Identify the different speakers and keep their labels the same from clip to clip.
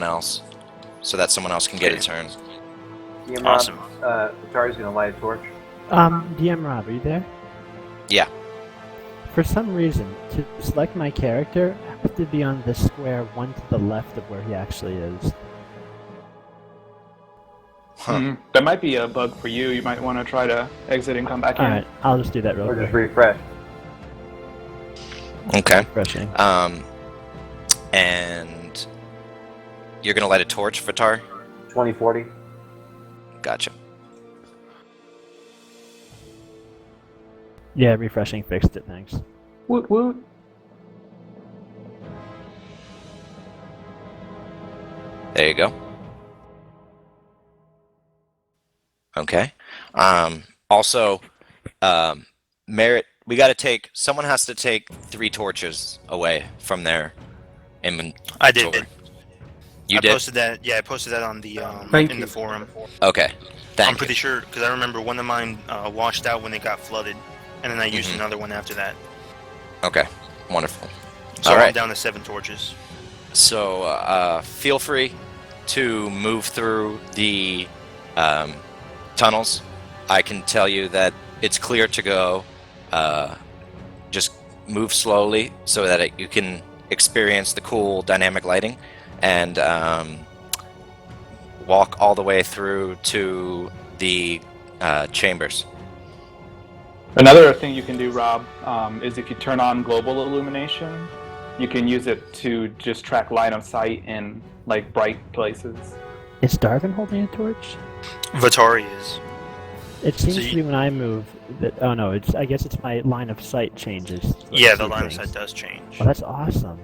Speaker 1: else, so that someone else can get a turn.
Speaker 2: DM
Speaker 3: Awesome.
Speaker 2: Rob, Atari's gonna light a torch.
Speaker 4: DM Rob, are you there?
Speaker 1: Yeah.
Speaker 4: For some reason, to select my character, I have to be on the square one to the left of where he actually is.
Speaker 1: Huh.
Speaker 5: That might be a bug for you. You might want to try to exit and come back in.
Speaker 4: Alright, I'll just do that real
Speaker 2: Or
Speaker 4: quick.
Speaker 2: just refresh.
Speaker 1: Okay.
Speaker 4: Refreshing.
Speaker 1: And you're gonna light a torch, Vitar?
Speaker 2: 2040.
Speaker 1: Gotcha.
Speaker 4: Yeah, refreshing fixed it, thanks.
Speaker 5: Woot woot.
Speaker 1: There you go. Okay. Also, Merritt, we gotta take... Someone has to take 3 torches away from their inventory.
Speaker 3: I did.
Speaker 1: You
Speaker 3: I
Speaker 1: did?
Speaker 3: posted that. Yeah, I posted that on the
Speaker 2: Thank
Speaker 3: in
Speaker 2: you.
Speaker 3: the forum.
Speaker 1: Okay. Thank
Speaker 3: I'm pretty sure because I remember one of mine washed out when it got flooded, and then I used another one after that.
Speaker 1: Okay. Wonderful.
Speaker 3: So
Speaker 1: All
Speaker 3: I'm
Speaker 1: right.
Speaker 3: down to 7 torches.
Speaker 1: So, feel free to move through the tunnels. I can tell you that it's clear to go. Just move slowly so that you can experience the cool dynamic lighting, and walk all the way through to the chambers.
Speaker 5: Another thing you can do, Rob, is if you turn on global illumination, you can use it to just track line of sight in like bright places.
Speaker 4: Is Darvin holding a torch?
Speaker 3: Vatari is.
Speaker 4: It seems
Speaker 3: So
Speaker 4: to be when I move that... Oh no, it's. I guess it's my line of sight changes.
Speaker 3: Yeah,
Speaker 4: the
Speaker 3: the line of
Speaker 4: things.
Speaker 3: sight does change.
Speaker 4: Oh, that's awesome.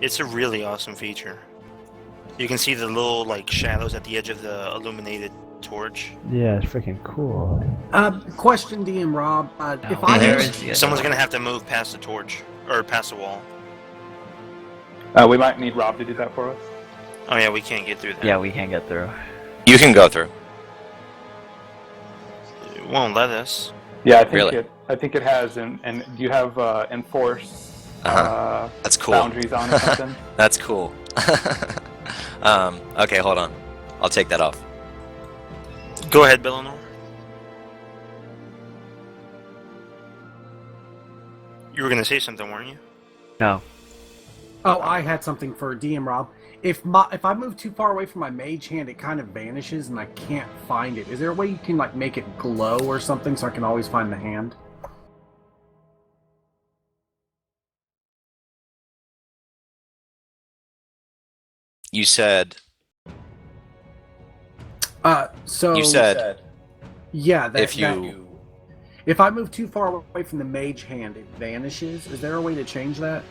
Speaker 3: It's a really awesome feature. You can see the little like shadows at the edge of the illuminated torch.
Speaker 4: Yeah, it's freaking cool.
Speaker 6: Question, DM Rob. If I
Speaker 1: There
Speaker 6: use,
Speaker 3: Someone's gonna have to move past the torch or past the wall.
Speaker 5: We might need Rob to do that for us.
Speaker 3: Oh yeah, we can't get through that.
Speaker 7: Yeah, we can't get through.
Speaker 1: You can go through.
Speaker 3: It won't let us.
Speaker 5: Yeah, I think
Speaker 1: Really?
Speaker 5: I think it has, and you have enforce
Speaker 1: That's cool.
Speaker 5: boundaries on or something.
Speaker 1: That's cool. Okay, hold on. I'll take that off.
Speaker 3: Go ahead, Bellinor. You were gonna say something, weren't you?
Speaker 7: No.
Speaker 6: oh, I had something for DM Rob. If I move too far away from my mage hand, it kind of vanishes and I can't find it. Is there a way you can like make it glow or something so I can always find the hand?
Speaker 1: You said...
Speaker 6: So
Speaker 1: You said
Speaker 6: yeah. If I move too far away from the mage hand, it vanishes. Is there a way to change that?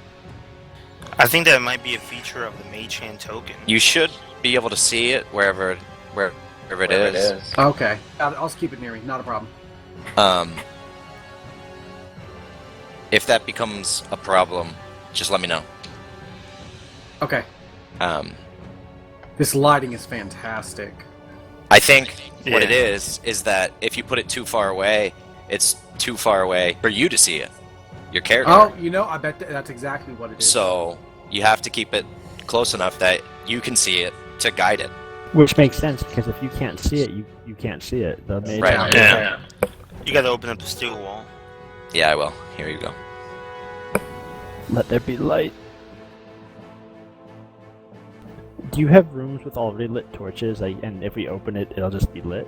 Speaker 3: I think that might be a feature of the Mage Hand token.
Speaker 1: you should be able to see it wherever it is.
Speaker 6: Okay, I'll just keep it near me. Not a problem.
Speaker 1: If that becomes a problem, just let me know.
Speaker 6: Okay. This lighting is fantastic.
Speaker 1: I think what it
Speaker 3: Yeah.
Speaker 1: is that if you put it too far away, it's too far away for you to see it. Your character.
Speaker 6: Oh, you know, I bet that's exactly what it is.
Speaker 1: So you have to keep it close enough that you can see it to guide it.
Speaker 4: Which makes sense because if you can't see it, you can't see it. The mage
Speaker 1: Right.
Speaker 4: hand-
Speaker 3: Yeah. You gotta open up the steel wall.
Speaker 1: Yeah, I will. Here you go.
Speaker 4: Let there be light. Do you have rooms with already lit torches? And if we open it, it'll just be lit?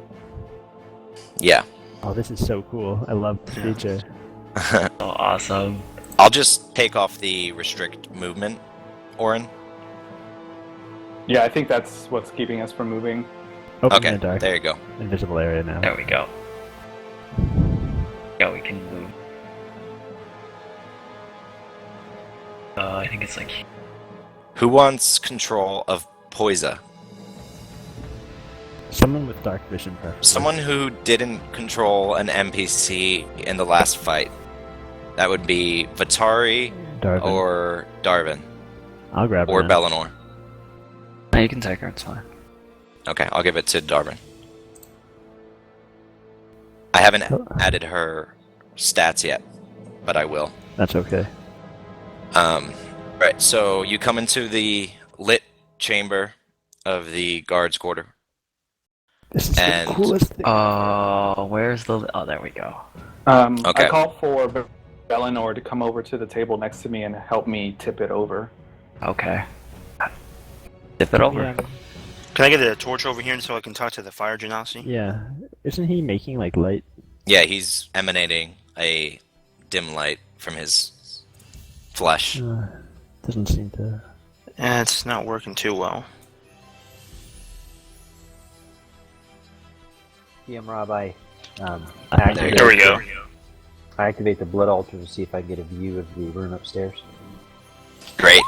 Speaker 1: Yeah.
Speaker 4: Oh, this is so cool. I love this feature.
Speaker 7: Oh, awesome.
Speaker 1: I'll just take off the restrict movement, Orin.
Speaker 5: Yeah, I think that's what's keeping us from moving.
Speaker 4: Open
Speaker 1: Okay,
Speaker 4: the dark.
Speaker 1: there you go.
Speaker 4: Invisible area now.
Speaker 7: There we go. Yeah, we can move. I think it's like...
Speaker 1: Who wants control of Poisa?
Speaker 4: Someone with dark vision preference.
Speaker 1: Someone who didn't control an NPC in the last fight. That would be Vatari
Speaker 4: Darvin.
Speaker 1: or Darvin
Speaker 4: I'll grab
Speaker 1: or
Speaker 4: her.
Speaker 1: Bellinor.
Speaker 7: No, you can take her, it's fine.
Speaker 1: Okay, I'll give it to Darvin. I haven't added her stats yet, but I will.
Speaker 4: That's okay.
Speaker 1: Right, so you come into the lit chamber. of the guards' quarter.
Speaker 4: This is
Speaker 1: And-
Speaker 4: the coolest thing.
Speaker 7: Where's the? Oh, there we go.
Speaker 1: Okay.
Speaker 5: I call for Belenor to come over to the table next to me and help me tip it over.
Speaker 7: Okay. Tip it over.
Speaker 4: Yeah,
Speaker 3: Can I get a torch over here so I can talk to the fire genasi?
Speaker 4: yeah. Isn't he making like light?
Speaker 1: Yeah, he's emanating a dim light from his flesh.
Speaker 4: Doesn't seem to.
Speaker 3: It's not working too well.
Speaker 2: DM Rob, I
Speaker 3: There we go.
Speaker 2: I activate the blood altar to see if I get a view of the room upstairs.
Speaker 1: Great.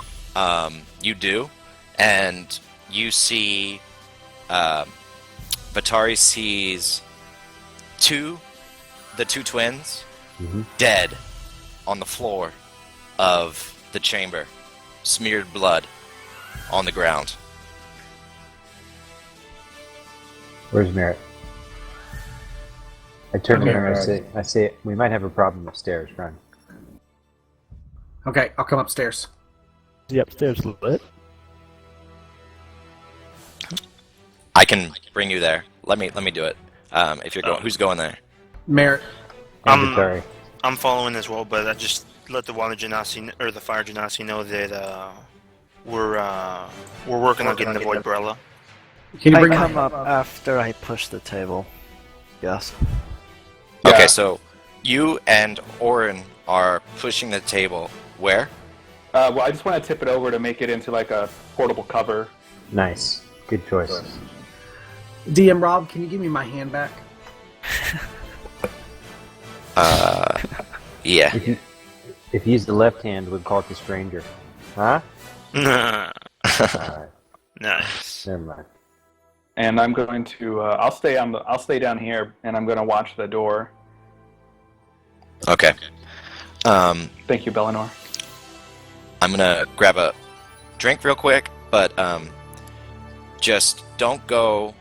Speaker 1: You do, and you see Vatari sees the two twins dead on the floor of the chamber, smeared blood on the ground.
Speaker 2: Where's Merritt? I turn to Merritt. I say, we might have a problem upstairs, friend.
Speaker 6: Okay, I'll come upstairs.
Speaker 4: Is he upstairs lit?
Speaker 1: I can bring you there. Let me do it. If you're going, who's going there?
Speaker 6: Merritt.
Speaker 2: Inventory.
Speaker 3: I'm following as well, but I just let the water genasi or the fire genasi know that we're working on getting the voidbrella.
Speaker 6: Can you
Speaker 7: I
Speaker 6: bring
Speaker 7: come up after I push the table. Yes.
Speaker 1: Okay,
Speaker 5: Yeah.
Speaker 1: so you and Orin are pushing the table. Where?
Speaker 5: Well, I just want to tip it over to make it into like a portable cover.
Speaker 2: Nice. Good choice.
Speaker 6: DM Rob, can you give me my hand back?
Speaker 1: Yeah.
Speaker 2: If you use the left hand, we'd call it the stranger. Huh? Alright,
Speaker 3: Nice.
Speaker 2: never mind.
Speaker 5: And I'm going to. I'll stay down here, and I'm going to watch the door.
Speaker 1: Okay.
Speaker 5: Thank you, Belenor.
Speaker 1: I'm gonna grab a drink real quick, but just don't go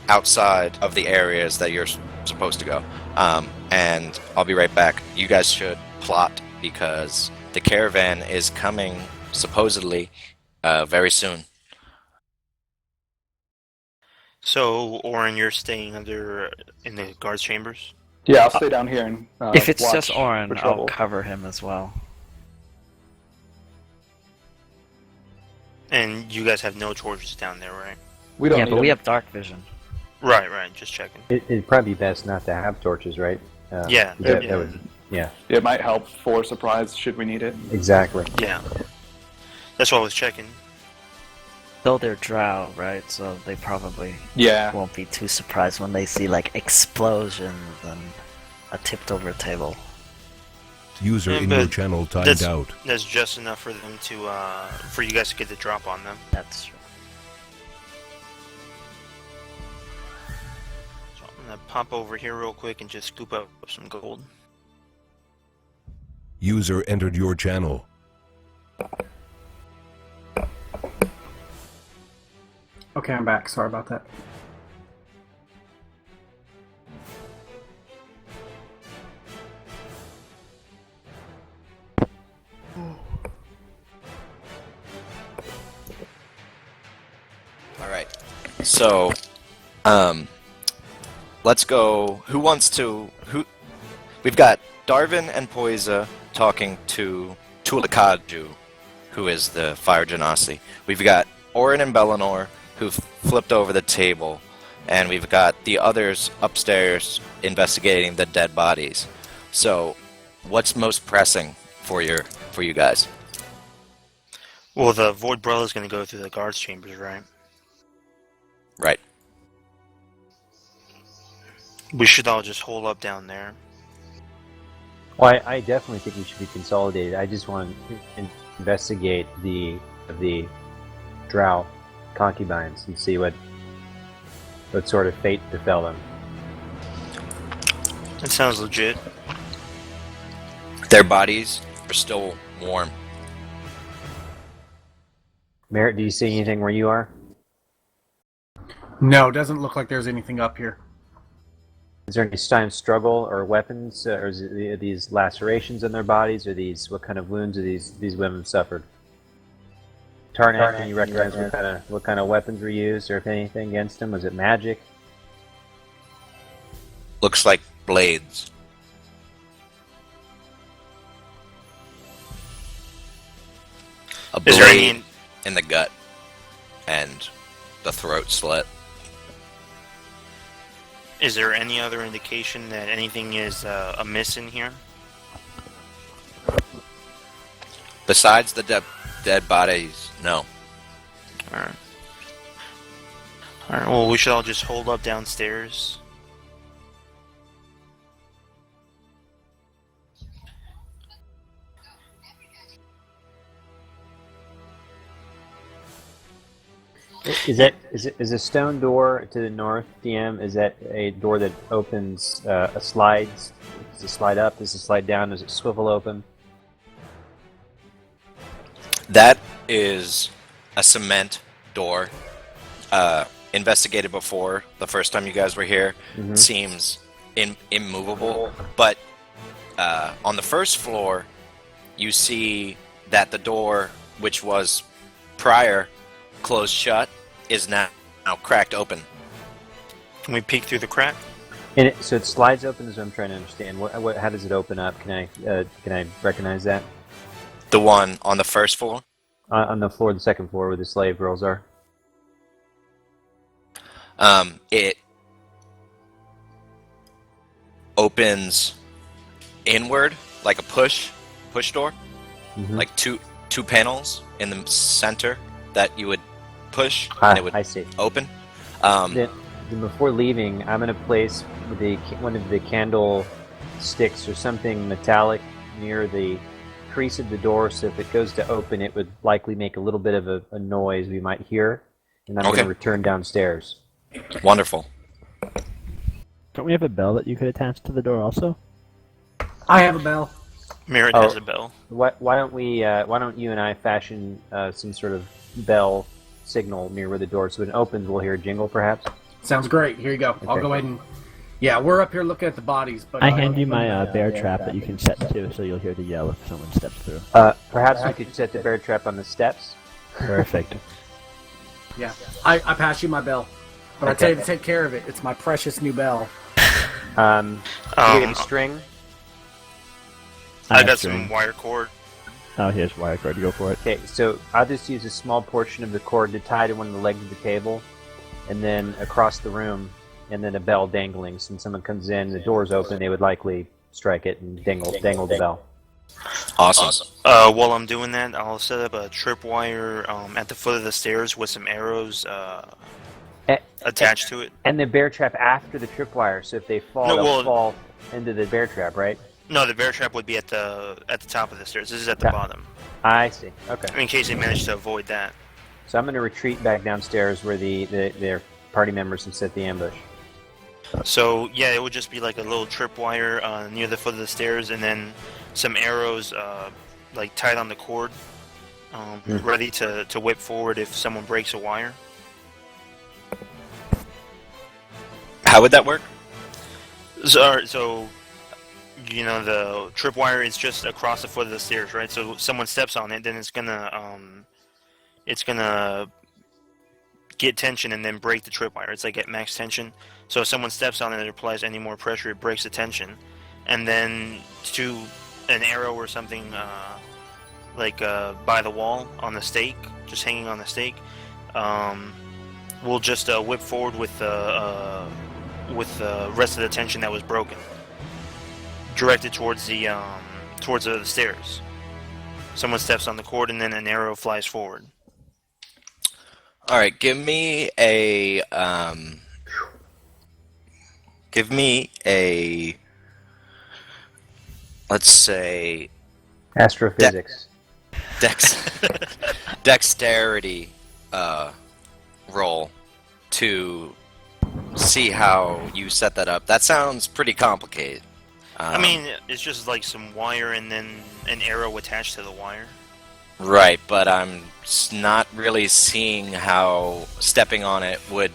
Speaker 1: outside of the areas that you're supposed to go. And I'll be right back. You guys should plot because the caravan is coming supposedly very soon.
Speaker 3: So, Orin, you're staying in the guards' chambers?
Speaker 5: Yeah, I'll stay down here and
Speaker 7: If it's
Speaker 5: watch
Speaker 7: just Orin,
Speaker 5: for
Speaker 7: I'll
Speaker 5: trouble.
Speaker 7: cover him as well.
Speaker 3: And you guys have no torches down there, right?
Speaker 5: We don't
Speaker 7: Yeah,
Speaker 5: need
Speaker 7: but we
Speaker 5: them.
Speaker 7: have dark vision.
Speaker 3: Right, just checking.
Speaker 2: It'd probably be best not to have torches, right?
Speaker 3: Yeah,
Speaker 2: That
Speaker 3: yeah.
Speaker 2: would, yeah,
Speaker 5: It might help for surprise should we need it.
Speaker 2: exactly.
Speaker 3: Yeah. That's what I was checking.
Speaker 7: Though they're drow, right? So they probably
Speaker 5: Yeah.
Speaker 7: won't be too surprised when they see like explosions and a tipped over table.
Speaker 8: User
Speaker 3: Yeah,
Speaker 8: in your
Speaker 3: but
Speaker 8: channel timed
Speaker 3: that's-
Speaker 8: out.
Speaker 3: That's just enough for them to, for you guys to get the drop on them.
Speaker 7: That's true.
Speaker 3: So I'm gonna pop over here real quick and just scoop up some gold.
Speaker 8: User entered your channel.
Speaker 6: Okay, I'm back. Sorry about that.
Speaker 1: All right. So, let's go. Who wants to? Who? We've got Darvin and Poisa talking to Tulakaju, who is the fire genasi. We've got Orin and Belenor, who flipped over the table, and we've got the others upstairs investigating the dead bodies. So, what's most pressing for you guys?
Speaker 3: Well, the voidbrella is gonna go through the guards' chambers, right?
Speaker 1: Right.
Speaker 3: We should all just hole up down there.
Speaker 2: Well, I definitely think we should be consolidated. I just want to investigate the drow concubines and see what sort of fate befell them.
Speaker 3: That sounds legit.
Speaker 1: Their bodies are still warm.
Speaker 2: Merritt, do you see anything where you are?
Speaker 6: No, doesn't look like there's anything up here.
Speaker 2: Is there any time struggle or weapons, or is it, are these lacerations in their bodies, or these what kind of wounds are these women suffered? Tarnak, can you recognize what kind of weapons were used, or if anything, against him? Was it magic?
Speaker 1: Looks like blades. A
Speaker 3: Is there
Speaker 1: blade
Speaker 3: any-
Speaker 1: in the gut and the throat slit.
Speaker 3: Is there any other indication that anything is amiss in here?
Speaker 1: Besides the dead bodies, no.
Speaker 3: Alright. Alright, well, we should all just hold up downstairs.
Speaker 2: Is a stone door to the north, DM? Is that a door that opens a slides? Does it slide up? Does it slide down? Does it swivel open?
Speaker 1: That is a cement door. Investigated before the first time you guys were here.
Speaker 2: Mm-hmm.
Speaker 1: Seems immovable, but on the first floor, you see that the door, which was prior closed shut, is now cracked open.
Speaker 3: Can we peek through the crack?
Speaker 2: And so it slides open, is what I'm trying to understand. How does it open up? Can I recognize that?
Speaker 1: The one on the first floor?
Speaker 2: On the floor, the second floor, where the slave girls are.
Speaker 1: It opens inward like a push door, like two panels in the center that you would push and it would
Speaker 2: I see.
Speaker 1: open.
Speaker 2: Then before leaving, I'm going to place one of the candle sticks or something metallic near the crease of the door, so if it goes to open, it would likely make a little bit of a noise we might hear, and I'm going to return downstairs.
Speaker 1: Wonderful.
Speaker 4: Don't we have a bell that you could attach to the door also?
Speaker 6: I have a bell.
Speaker 3: Merritt has a bell.
Speaker 2: Why don't you and I fashion some sort of bell signal near where the door, so when it opens, we'll hear a jingle, perhaps?
Speaker 6: Sounds great. Here you go. I'll go ahead and... Yeah, we're up here looking at the bodies, but...
Speaker 4: I hand you my bear trap that you can set to, so you'll hear the yell if someone steps through.
Speaker 2: Perhaps we could set the bear trap on the steps?
Speaker 4: Perfect.
Speaker 6: Yeah, I pass you my bell. But I tell you to take care of it. It's my precious new bell.
Speaker 2: You get a string?
Speaker 3: I got some wire cord.
Speaker 4: Oh, here's wire cord. Go for it.
Speaker 2: Okay, so I'll just use a small portion of the cord to tie to one of the legs of the table, and then across the room, and then a bell dangling. So when someone comes in, the door's open, they would likely strike it and dangle the bell.
Speaker 1: Awesome.
Speaker 3: While I'm doing that, I'll set up a tripwire at the foot of the stairs with some arrows attached to it.
Speaker 2: And the bear trap after the tripwire, so if they fall, they'll fall into the bear trap, right?
Speaker 3: No, the bear trap would be at the top of the stairs. This is at the bottom.
Speaker 2: I see. Okay.
Speaker 3: In case they manage to avoid that.
Speaker 2: So I'm going to retreat back downstairs where their party members have set the ambush.
Speaker 3: So yeah, it would just be like a little tripwire near the foot of the stairs, and then some arrows like tied on the cord, ready to whip forward if someone breaks a wire.
Speaker 1: How would that work?
Speaker 3: So you know, the tripwire is just across the foot of the stairs, right? So if someone steps on it, then it's gonna get tension and then break the tripwire. It's like at max tension. So if someone steps on it and it applies any more pressure, it breaks the tension. And then to an arrow or something like by the wall on the stake, just hanging on the stake, we'll just whip forward with the rest of the tension that was broken, directed towards the stairs. Someone steps on the cord and then an arrow flies forward.
Speaker 1: All right, give me a let's say
Speaker 2: astrophysics.
Speaker 1: Dexterity roll to see how you set that up. That sounds pretty complicated.
Speaker 3: I mean, it's just like some wire and then an arrow attached to the wire.
Speaker 1: Right, but I'm not really seeing how stepping on it would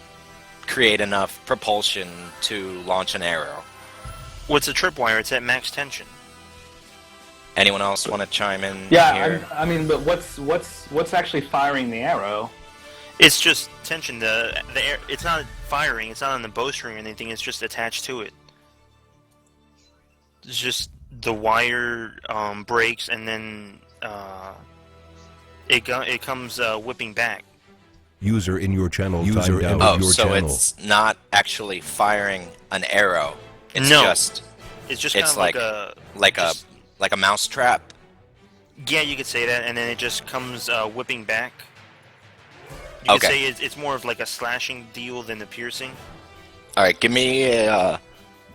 Speaker 1: create enough propulsion to launch an arrow.
Speaker 3: What's a tripwire? It's at max tension.
Speaker 1: Anyone else want to chime in
Speaker 5: Yeah,
Speaker 1: here?
Speaker 5: I mean, but what's actually firing the arrow?
Speaker 3: It's just tension. The air. It's not firing. It's not on the bowstring or anything. It's just attached to it. It's just the wire breaks, and then it comes whipping back.
Speaker 8: User in your channel timed out
Speaker 1: Oh,
Speaker 8: of your
Speaker 1: so
Speaker 8: channel.
Speaker 1: it's not actually firing an arrow. It's
Speaker 3: No.
Speaker 1: just
Speaker 3: It's just kind
Speaker 1: it's
Speaker 3: of
Speaker 1: like
Speaker 3: just-
Speaker 1: like a mouse trap.
Speaker 3: Yeah, you could say that, and then it just comes whipping back. You could
Speaker 1: Okay.
Speaker 3: say it's more of like a slashing deal than a piercing.
Speaker 1: All right, give me a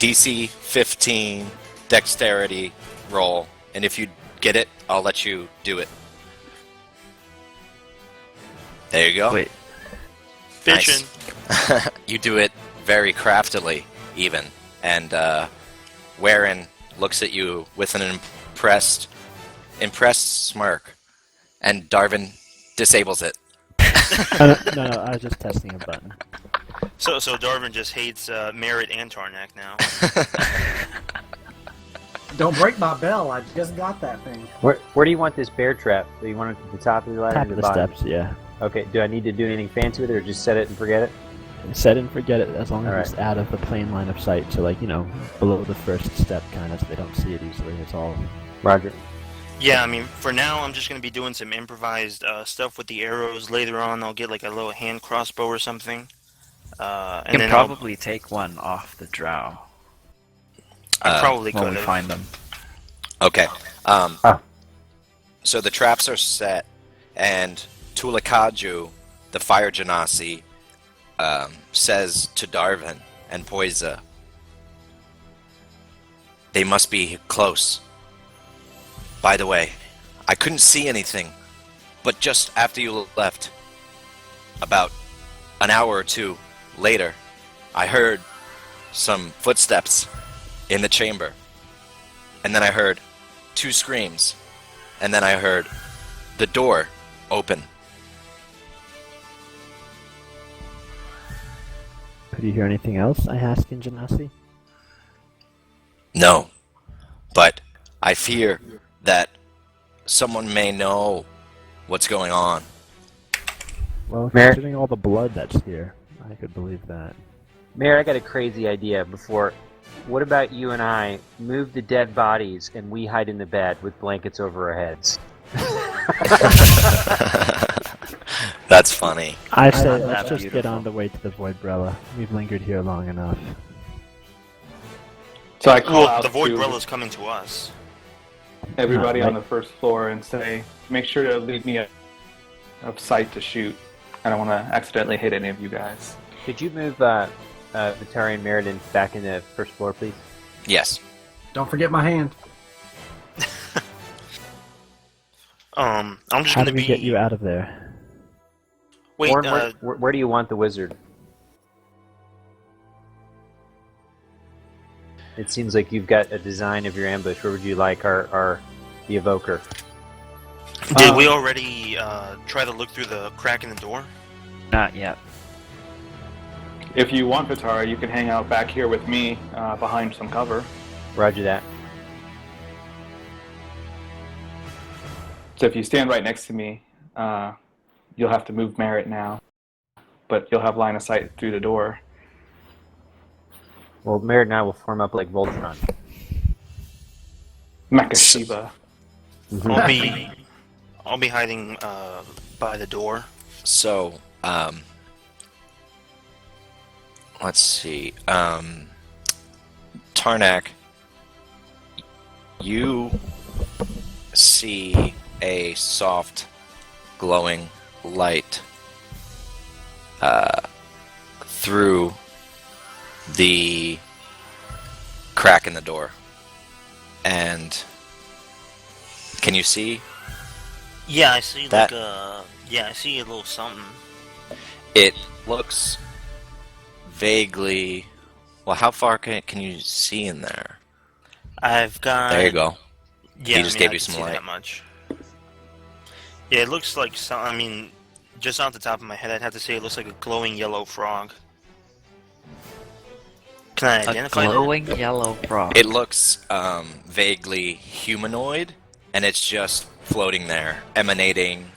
Speaker 1: DC 15 dexterity roll, and if you get it, I'll let you do it. There you go.
Speaker 7: Wait,
Speaker 3: Fishing.
Speaker 1: Nice. You do it very craftily, even. And Warren looks at you with an impressed smirk, and Darvin disables it.
Speaker 4: No, I was just testing a button.
Speaker 3: So Darvin just hates Merritt and Tarnak now.
Speaker 6: Don't break my bell. I just got that thing.
Speaker 2: Where do you want this bear trap? Do you want it at the top of the ladder
Speaker 4: Top
Speaker 2: or
Speaker 4: of
Speaker 2: the
Speaker 4: the
Speaker 2: bottom?
Speaker 4: steps, yeah.
Speaker 2: Okay, do I need to do anything fancy with it or just set it and forget it?
Speaker 4: Set and forget it as long as
Speaker 2: Alright.
Speaker 4: it's out of the plain line of sight. So, like, below the first step, kind of, so they don't see it easily. It's all.
Speaker 2: Roger.
Speaker 3: Yeah, I mean, for now, I'm just going to be doing some improvised stuff with the arrows. Later on, I'll get like a little hand crossbow or something.
Speaker 7: you
Speaker 3: And
Speaker 7: can
Speaker 3: then
Speaker 7: probably take one off the drow
Speaker 3: I probably
Speaker 7: when
Speaker 3: could
Speaker 7: we
Speaker 3: have.
Speaker 7: find them.
Speaker 1: Okay.
Speaker 2: Ah.
Speaker 1: So the traps are set, and Tulakaju, the fire genasi, says to Darvin and Poisa, they must be close. By the way, I couldn't see anything, but just after you left, about an hour or two later, I heard some footsteps in the chamber. And then I heard 2 screams. And then I heard the door open.
Speaker 4: Could you hear anything else? I asked in Genasi.
Speaker 1: No, but I fear that someone may know what's going on.
Speaker 4: Well,
Speaker 2: Merritt?
Speaker 4: considering all the blood that's here, I could believe that.
Speaker 2: Mayor, I got a crazy idea before. What about you and I move the dead bodies and we hide in the bed with blankets over our heads?
Speaker 1: That's funny.
Speaker 4: I
Speaker 7: find
Speaker 4: say
Speaker 7: that
Speaker 4: let's just get
Speaker 7: beautiful.
Speaker 4: on the way to the voidbrella. We've lingered here long enough.
Speaker 5: So I call
Speaker 3: Well,
Speaker 5: out
Speaker 3: the
Speaker 5: to
Speaker 3: voidbrella's coming to us.
Speaker 5: everybody
Speaker 4: Right.
Speaker 5: on the first floor and say, make sure to leave me of sight to shoot. I don't want to accidentally hit any of you guys.
Speaker 2: Could you move Vitari and Meriden back in the first floor, please?
Speaker 1: Yes.
Speaker 6: Don't forget my hand.
Speaker 3: I'm just
Speaker 4: How
Speaker 3: going
Speaker 4: do
Speaker 3: to
Speaker 4: we
Speaker 3: be.
Speaker 4: get you out of there?
Speaker 3: Wait,
Speaker 2: Warren, where do you want the wizard? It seems like you've got a design of your ambush. Where would you like the evoker?
Speaker 3: did we already try to look through the crack in the door?
Speaker 7: Not yet.
Speaker 5: If you want, Vitara, you can hang out back here with me behind some cover.
Speaker 2: Roger that.
Speaker 5: So if you stand right next to me, you'll have to move Merritt now. But you'll have line of sight through the door.
Speaker 2: Well, Meriden and I will form up like Voltron.
Speaker 5: Makashiba.
Speaker 3: I'll be hiding by the door.
Speaker 1: So, let's see. Tarnak, you see a soft, glowing light through the crack in the door. And can you see?
Speaker 3: Yeah, I see
Speaker 1: That-
Speaker 3: I see a little something.
Speaker 1: It looks vaguely. Well, how far can you see in there?
Speaker 3: I've got.
Speaker 1: There you go.
Speaker 3: Yeah,
Speaker 1: He just
Speaker 3: I
Speaker 1: gave
Speaker 3: can
Speaker 1: you some
Speaker 3: see
Speaker 1: light.
Speaker 3: That much. Yeah, it looks like some. I mean, just off the top of my head, I'd have to say it looks like a glowing yellow frog. Can I
Speaker 7: A
Speaker 3: identify that?
Speaker 7: glowing yellow frog.
Speaker 1: It looks vaguely humanoid, and it's just floating there, emanating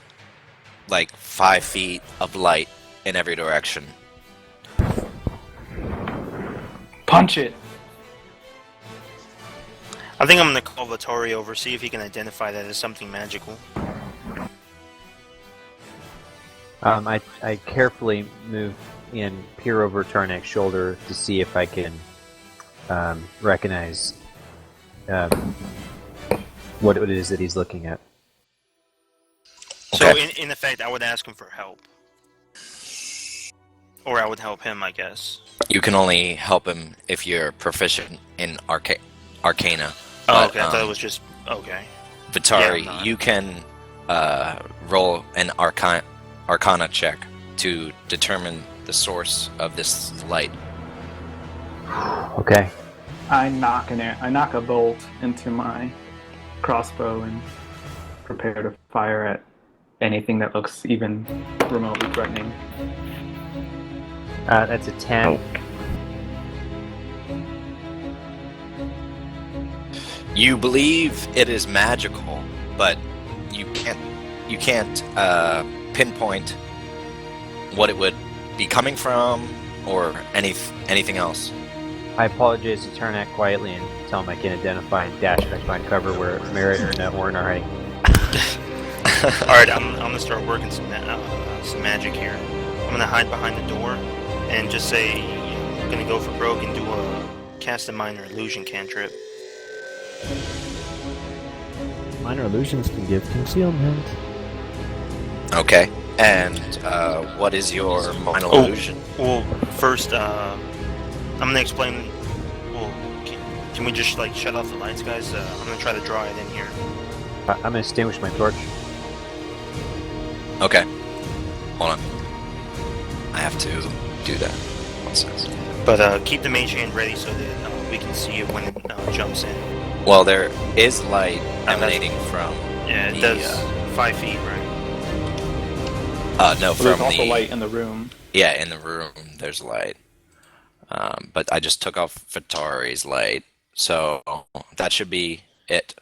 Speaker 1: like 5 feet of light in every direction.
Speaker 5: Punch it.
Speaker 3: I think I'm gonna call Vittori over, see if he can identify that as something magical.
Speaker 2: I carefully move and peer over Tarnek's shoulder to see if I can recognize what it is that he's looking at.
Speaker 3: So,
Speaker 1: Okay.
Speaker 3: in effect, I would ask him for help. Or I would help him, I guess.
Speaker 1: You can only help him if you're proficient in Arcana.
Speaker 3: Oh,
Speaker 1: But,
Speaker 3: okay, I thought it was just... Okay.
Speaker 1: Vitari,
Speaker 3: Yeah, I'm not.
Speaker 1: you can roll an Arcana check to determine the source of this light.
Speaker 2: Okay.
Speaker 5: I knock a bolt into my crossbow and prepare to fire at anything that looks even remotely threatening.
Speaker 2: That's a 10.
Speaker 1: You believe it is magical, but you can't pinpoint what it would be coming from or anything else.
Speaker 2: I apologize to Tarnak quietly and tell him I can identify and dash back find cover where Merritt or Networn are hiding.
Speaker 3: Alright, I'm gonna start working some magic here. I'm gonna hide behind the door and just say, I'm gonna go for broke and cast a minor illusion cantrip.
Speaker 4: Minor illusions can give concealment.
Speaker 1: Okay. And what is your minor illusion?
Speaker 3: Well, first, I'm gonna explain. Well, can we just like shut off the lights, guys? I'm gonna try to draw it in here.
Speaker 2: I'm gonna extinguish my torch.
Speaker 1: Okay. Hold on. I have to do that. 1 second.
Speaker 3: But keep the mage hand ready so that we can see it when it jumps in.
Speaker 1: Well, there is light emanating from.
Speaker 3: Yeah, it
Speaker 1: the,
Speaker 3: does 5 feet, right?
Speaker 1: No,
Speaker 5: But there's
Speaker 1: from
Speaker 5: also
Speaker 1: the
Speaker 5: light in the room.
Speaker 1: Yeah, in the room there's light. But I just took off Vitari's light, so that should be it.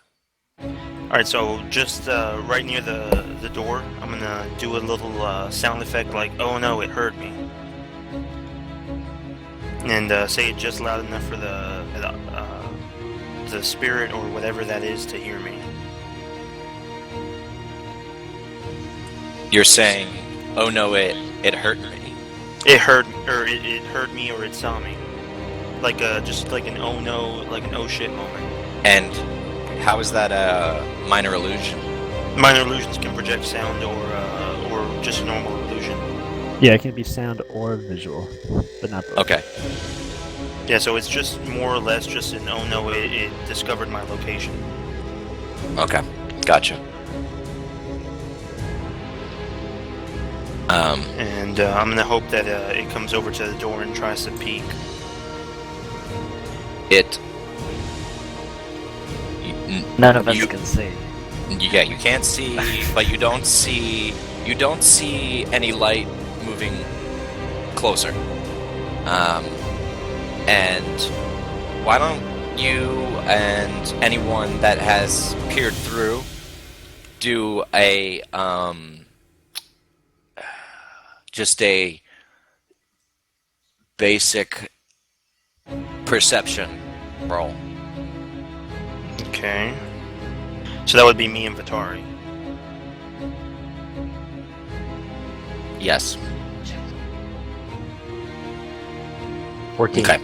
Speaker 3: Alright, so just right near the door, I'm gonna do a little sound effect like, oh no, it hurt me. And say it just loud enough for the spirit or whatever that is to hear me.
Speaker 1: You're saying, oh no, it hurt me.
Speaker 3: It hurt, or it hurt me, or it saw me. Like just like an oh no, like an oh shit moment.
Speaker 1: And how is that a minor illusion?
Speaker 3: Minor illusions can project sound or just a normal illusion.
Speaker 4: Yeah, it can be sound or visual, but not both.
Speaker 1: Okay.
Speaker 3: Yeah, so it's just more or less just an oh no, it discovered my location.
Speaker 1: Okay. Gotcha.
Speaker 3: And I'm gonna hope that it comes over to the door and tries to peek.
Speaker 1: It.
Speaker 7: None of us
Speaker 1: You-
Speaker 7: can see.
Speaker 1: Yeah, you can't see, but you don't see any light moving closer. And why don't you and anyone that has peered through do a just a basic perception roll.
Speaker 3: Okay. So that would be me and Vitari.
Speaker 1: Yes.
Speaker 2: 14.
Speaker 1: Okay.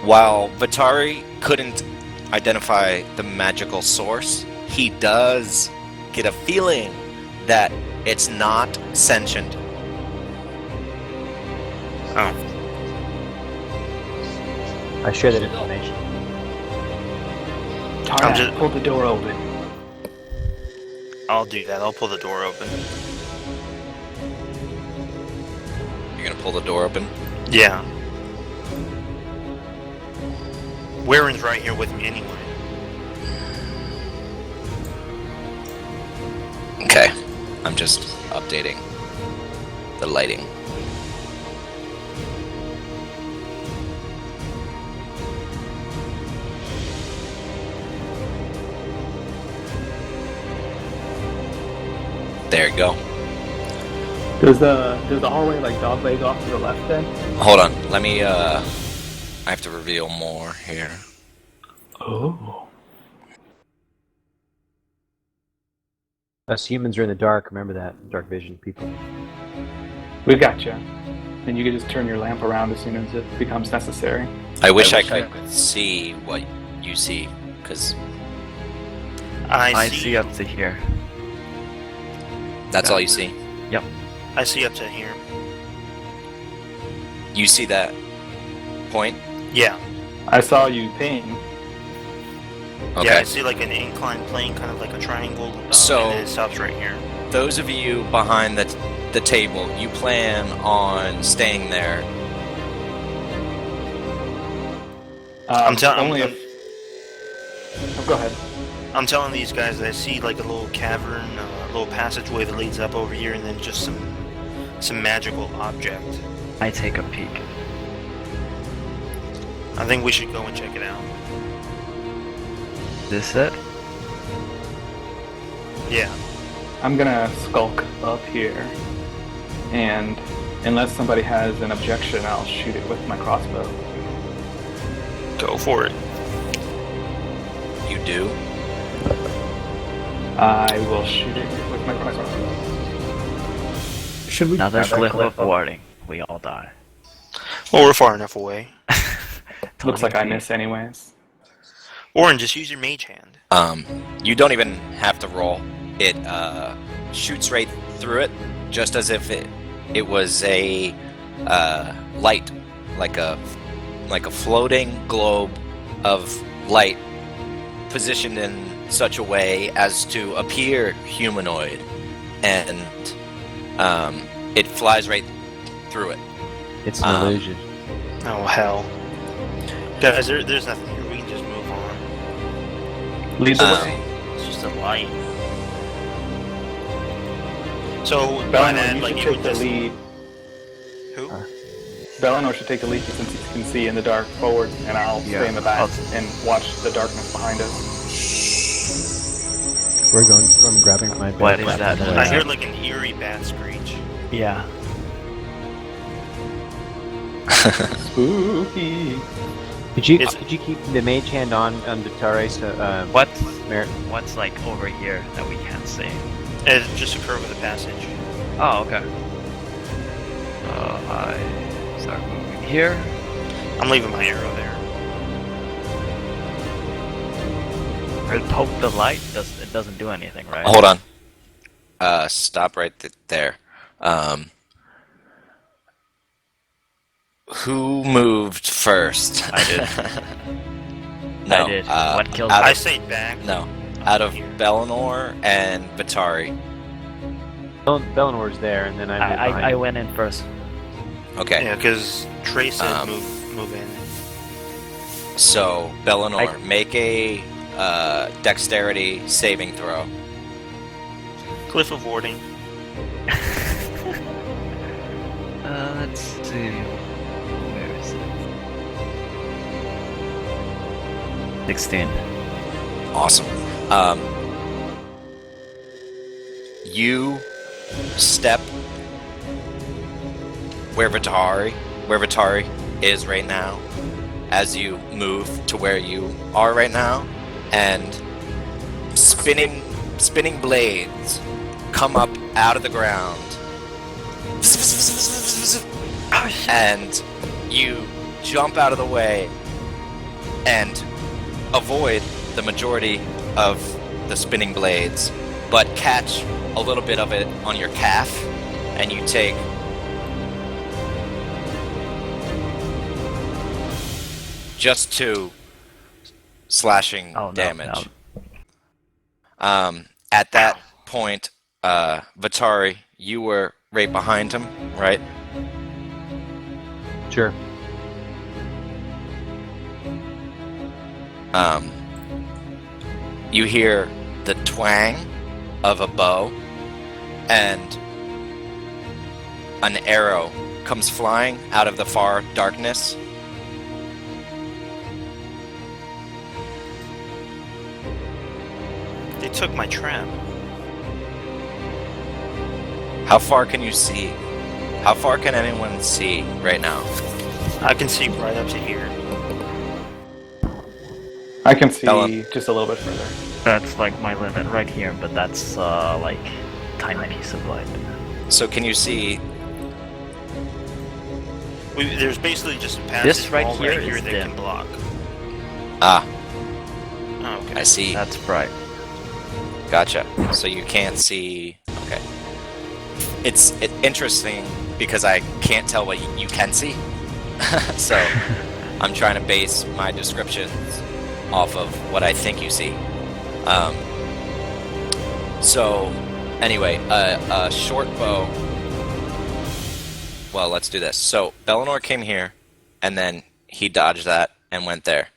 Speaker 1: While Vitari couldn't identify the magical source, he does get a feeling that it's not sentient.
Speaker 3: Oh.
Speaker 2: I share that information.
Speaker 3: I'm just-
Speaker 5: Pull the door open.
Speaker 3: I'll do that. I'll pull the door open.
Speaker 1: You're gonna pull the door open?
Speaker 3: Yeah. Warin's right here with me anyway.
Speaker 1: Okay. I'm just updating the lighting. There you go.
Speaker 5: Does the hallway like dogleg off to the left then?
Speaker 1: Hold on. Let me. I have to reveal more here.
Speaker 5: Oh.
Speaker 2: Us humans are in the dark. Remember that, dark vision people.
Speaker 5: We got you. And you can just turn your lamp around as soon as it becomes necessary.
Speaker 1: I wish I could see what you see, because
Speaker 7: I see up to here.
Speaker 1: that's all you see.
Speaker 3: I see up to here.
Speaker 1: You see that point?
Speaker 3: Yeah.
Speaker 5: I saw you ping.
Speaker 1: Okay.
Speaker 3: Yeah, I see like an inclined plane, kind of like a triangle.
Speaker 1: So-
Speaker 3: and then it stops right here.
Speaker 1: Those of you behind the table, you plan on staying there.
Speaker 3: I'm telling.
Speaker 5: Only if. Oh, go ahead.
Speaker 3: I'm telling these guys that I see like a little cavern, a little passageway that leads up over here, and then just some magical object.
Speaker 7: I take a peek.
Speaker 3: I think we should go and check it out.
Speaker 7: This it?
Speaker 3: Yeah.
Speaker 5: I'm gonna skulk up here, and unless somebody has an objection, I'll shoot it with my crossbow.
Speaker 3: Go for it.
Speaker 1: You do?
Speaker 5: I will shoot it with my crossbow.
Speaker 6: Should we?
Speaker 7: Another cliff of warning. We all die.
Speaker 3: Well, we're far enough away.
Speaker 5: Looks like I miss anyways.
Speaker 3: Orin, just use your mage hand.
Speaker 1: You don't even have to roll. It shoots right through it, just as if it was a light, like a floating globe of light, positioned in such a way as to appear humanoid, and it flies right through it.
Speaker 2: It's an illusion.
Speaker 3: Oh hell. Guys, there's nothing here. We can just move on.
Speaker 5: Lead the way.
Speaker 3: It's just a light. So, by
Speaker 5: Bellinor,
Speaker 3: that,
Speaker 5: you
Speaker 3: like,
Speaker 5: should
Speaker 3: it
Speaker 5: take the
Speaker 3: would
Speaker 5: lead.
Speaker 3: Who?
Speaker 5: Bellinor should take the lead since he can see in the dark forward, and I'll stay in the back and watch the darkness behind us.
Speaker 4: We're going from grabbing my
Speaker 7: What
Speaker 4: bag
Speaker 7: is that?
Speaker 4: and
Speaker 3: I heard like an eerie bat screech.
Speaker 7: Yeah.
Speaker 5: Spooky.
Speaker 2: Could you
Speaker 3: It's-
Speaker 2: keep the mage hand on Vitare so
Speaker 7: What's like over here that we can't see?
Speaker 3: It's just a curve of the passage.
Speaker 7: Oh, okay. I start moving here.
Speaker 3: I'm leaving my arrow there.
Speaker 7: Or poke the light. It doesn't do anything, right?
Speaker 1: Hold on. Stop right there. Who moved first?
Speaker 7: I did.
Speaker 1: No.
Speaker 7: I did. What killed
Speaker 1: out
Speaker 7: me?
Speaker 3: I
Speaker 1: of-
Speaker 3: stayed back.
Speaker 1: No. Out of Bellinor and Vitari.
Speaker 2: Bellinor's there, and then I moved behind
Speaker 7: I
Speaker 2: him.
Speaker 7: went in first.
Speaker 1: Okay.
Speaker 3: Yeah, because Trey said
Speaker 1: Um,
Speaker 3: move in.
Speaker 1: So, Bellinor, make a dexterity saving throw.
Speaker 3: Cliff of Warding.
Speaker 7: Let's see. Where is it? 16.
Speaker 1: Awesome. You step where Vitari is right now, as you move to where you are right now, and spinning blades come up out of the ground, and you jump out of the way and avoid the majority of the spinning blades, but catch a little bit of it on your calf, and you take just 2 slashing damage. At that point, Vitari, you were right behind him, right?
Speaker 2: Sure.
Speaker 1: You hear the twang of a bow, and an arrow comes flying out of the far darkness.
Speaker 3: They took my trap.
Speaker 1: How far can you see? How far can anyone see right now?
Speaker 3: I can see right up to here.
Speaker 5: I can see
Speaker 1: Bella.
Speaker 5: just a little bit further.
Speaker 7: That's like my limit right here, but that's like tiny piece of light.
Speaker 1: So can you see?
Speaker 3: There's basically just a passage
Speaker 7: This right
Speaker 3: wall
Speaker 7: here
Speaker 3: right here
Speaker 7: is
Speaker 3: that
Speaker 7: dim.
Speaker 3: can block.
Speaker 1: Ah,
Speaker 3: Oh, okay.
Speaker 1: I see.
Speaker 7: That's bright.
Speaker 1: Gotcha. So you can't see. Okay. It's interesting because I can't tell what you can see. So I'm trying to base my descriptions off of what I think you see. So anyway, a short bow. Well, let's do this. So Bellinor came here, and then he dodged that and went there.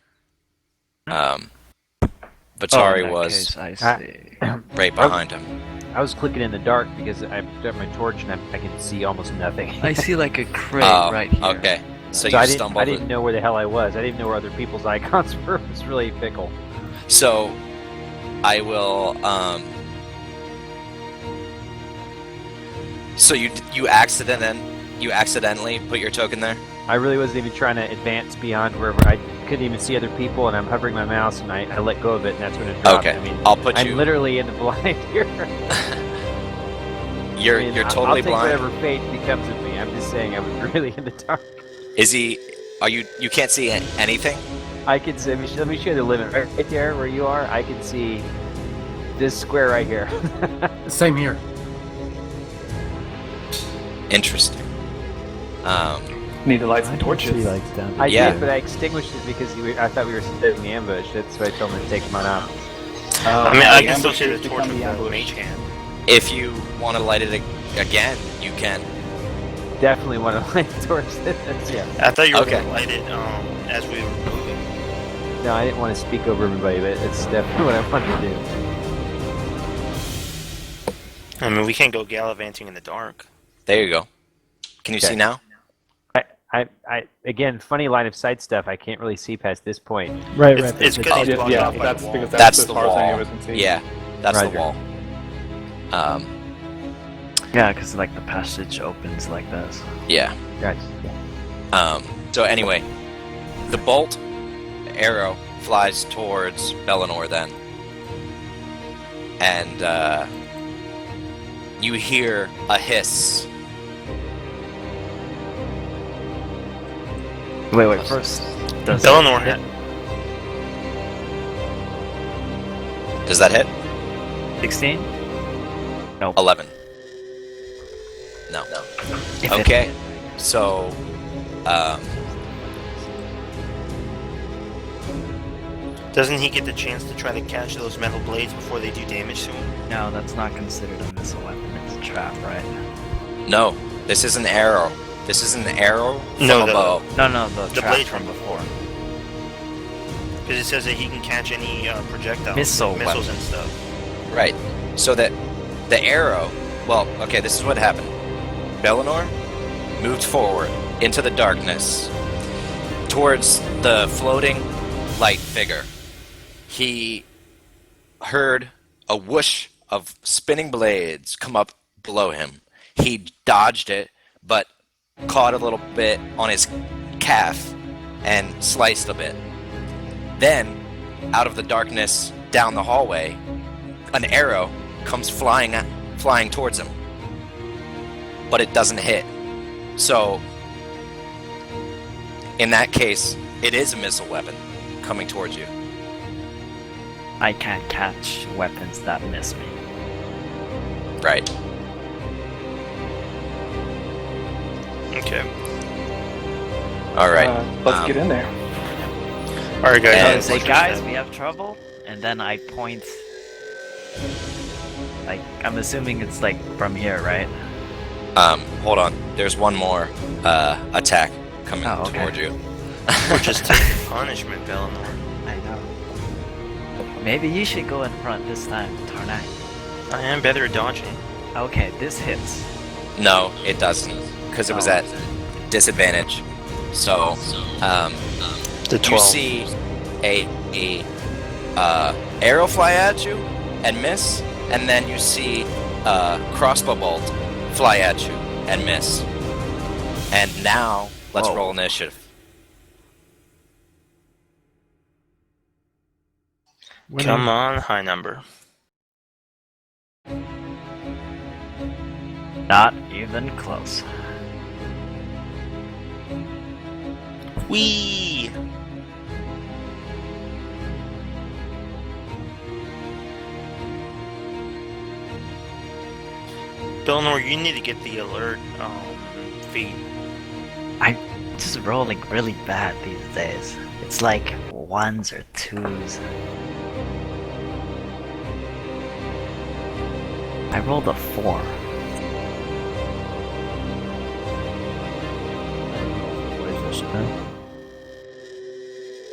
Speaker 1: Vatari
Speaker 7: in that
Speaker 1: was
Speaker 7: case, I see.
Speaker 1: right behind him.
Speaker 2: I was clicking in the dark because I've got my torch and I can see almost nothing.
Speaker 7: I see like a crate
Speaker 1: Oh,
Speaker 7: right here.
Speaker 1: okay. So
Speaker 2: So
Speaker 1: you
Speaker 2: I
Speaker 1: stumbled.
Speaker 2: didn't know where the hell I was. I didn't know where other people's icons were. It was really fickle.
Speaker 1: So I will. So you accidentally put your token there.
Speaker 2: I really wasn't even trying to advance beyond wherever I couldn't even see other people, and I'm hovering my mouse, and I let go of it, and that's when it dropped.
Speaker 1: Okay,
Speaker 2: I mean,
Speaker 1: I'll put
Speaker 2: I'm
Speaker 1: you.
Speaker 2: literally in the blind here.
Speaker 1: You're
Speaker 2: I mean,
Speaker 1: you're
Speaker 2: I'll
Speaker 1: totally
Speaker 2: take
Speaker 1: blind.
Speaker 2: whatever fate becomes of me. I'm just saying I was really in the dark.
Speaker 1: Is he? Are you? You can't see anything.
Speaker 2: I can see. Let me show you the limit right there where you are. I can see this square right here.
Speaker 6: Same here.
Speaker 1: Interesting.
Speaker 5: Need to light some
Speaker 4: I can
Speaker 5: torches.
Speaker 4: see, like, down
Speaker 2: I
Speaker 1: Yeah.
Speaker 2: did, but I extinguished it because I thought we were setting the ambush. That's why I told him to take him on out.
Speaker 3: I mean, I
Speaker 5: the
Speaker 3: can still see the
Speaker 5: ambushes
Speaker 3: torch
Speaker 5: become
Speaker 3: with
Speaker 5: the
Speaker 3: the
Speaker 5: ambush.
Speaker 3: mage hand.
Speaker 1: If you want to light it again, you can.
Speaker 2: Definitely want to light the torch. That's, yeah.
Speaker 3: I thought you were
Speaker 1: Okay.
Speaker 3: going to light it as we were moving.
Speaker 2: No, I didn't want to speak over everybody, but it's definitely what I wanted to do.
Speaker 3: I mean, we can't go gallivanting in the dark.
Speaker 1: There you go. Can you
Speaker 2: Okay.
Speaker 1: see now?
Speaker 2: I again, funny line of sight stuff. I can't really see past this point.
Speaker 4: Right,
Speaker 3: It's-
Speaker 4: right.
Speaker 3: it's
Speaker 4: but
Speaker 3: good
Speaker 4: the-
Speaker 3: it's blocked
Speaker 5: Yeah,
Speaker 3: off by
Speaker 5: that's
Speaker 3: the wall.
Speaker 5: because
Speaker 1: That's
Speaker 5: that's as
Speaker 1: the
Speaker 5: far as any of
Speaker 1: wall.
Speaker 5: us can see.
Speaker 1: Yeah, that's the
Speaker 2: Roger.
Speaker 1: wall.
Speaker 7: Yeah, because like the passage opens like this.
Speaker 1: Yeah.
Speaker 2: Gotcha.
Speaker 1: So anyway, the bolt arrow flies towards Bellinor then, and you hear a hiss.
Speaker 7: Wait, first. Does
Speaker 3: Bellinor
Speaker 7: it
Speaker 3: had.
Speaker 1: Does that hit?
Speaker 7: 16?
Speaker 1: 11. No.
Speaker 7: If it
Speaker 1: Okay.
Speaker 7: hit.
Speaker 1: So,
Speaker 3: Doesn't he get the chance to try to catch those metal blades before they do damage to him?
Speaker 7: No, that's not considered a missile weapon. It's a trap, right?
Speaker 1: no. This is an arrow. This is an arrow from
Speaker 3: No,
Speaker 1: a bow.
Speaker 7: No, the
Speaker 3: The
Speaker 7: trap
Speaker 3: blade
Speaker 7: from before.
Speaker 3: Because it says that he can catch any projectiles,
Speaker 7: Missile
Speaker 3: like missiles
Speaker 7: weapon.
Speaker 3: and stuff.
Speaker 1: Right. So that the arrow. Well, okay. This is what happened. Bellinor moved forward into the darkness towards the floating light figure. He heard a whoosh of spinning blades come up below him. He dodged it, but caught a little bit on his calf and sliced a bit. Then, out of the darkness down the hallway, an arrow comes flying towards him, but it doesn't hit. So, in that case, it is a missile weapon coming towards you.
Speaker 7: I can't catch weapons that miss me.
Speaker 1: Right.
Speaker 3: Okay.
Speaker 1: All right.
Speaker 5: Let's get in there.
Speaker 3: All right, guys.
Speaker 1: And-
Speaker 7: I say, guys, we have trouble, and then I point. Like, I'm assuming it's like from here, right?
Speaker 1: Hold on. There's one more attack coming
Speaker 7: Oh, okay.
Speaker 1: toward you.
Speaker 3: We're just taking punishment, Bellinor.
Speaker 7: I know. Maybe you should go in front this time, Tarnak.
Speaker 3: I am better at dodging.
Speaker 7: Okay, this hits.
Speaker 1: No, it doesn't, because it was
Speaker 7: Oh.
Speaker 1: at disadvantage. So,
Speaker 3: The
Speaker 1: you
Speaker 3: 12.
Speaker 1: see a arrow fly at you and miss, and then you see a crossbow bolt fly at you and miss. And now, let's
Speaker 7: Whoa.
Speaker 1: roll initiative.
Speaker 3: Come on, high number.
Speaker 7: Not even close.
Speaker 3: Whee! Belnor, you need to get the alert feed.
Speaker 7: I'm just rolling really bad these days. It's like 1s or 2s. I rolled a 4.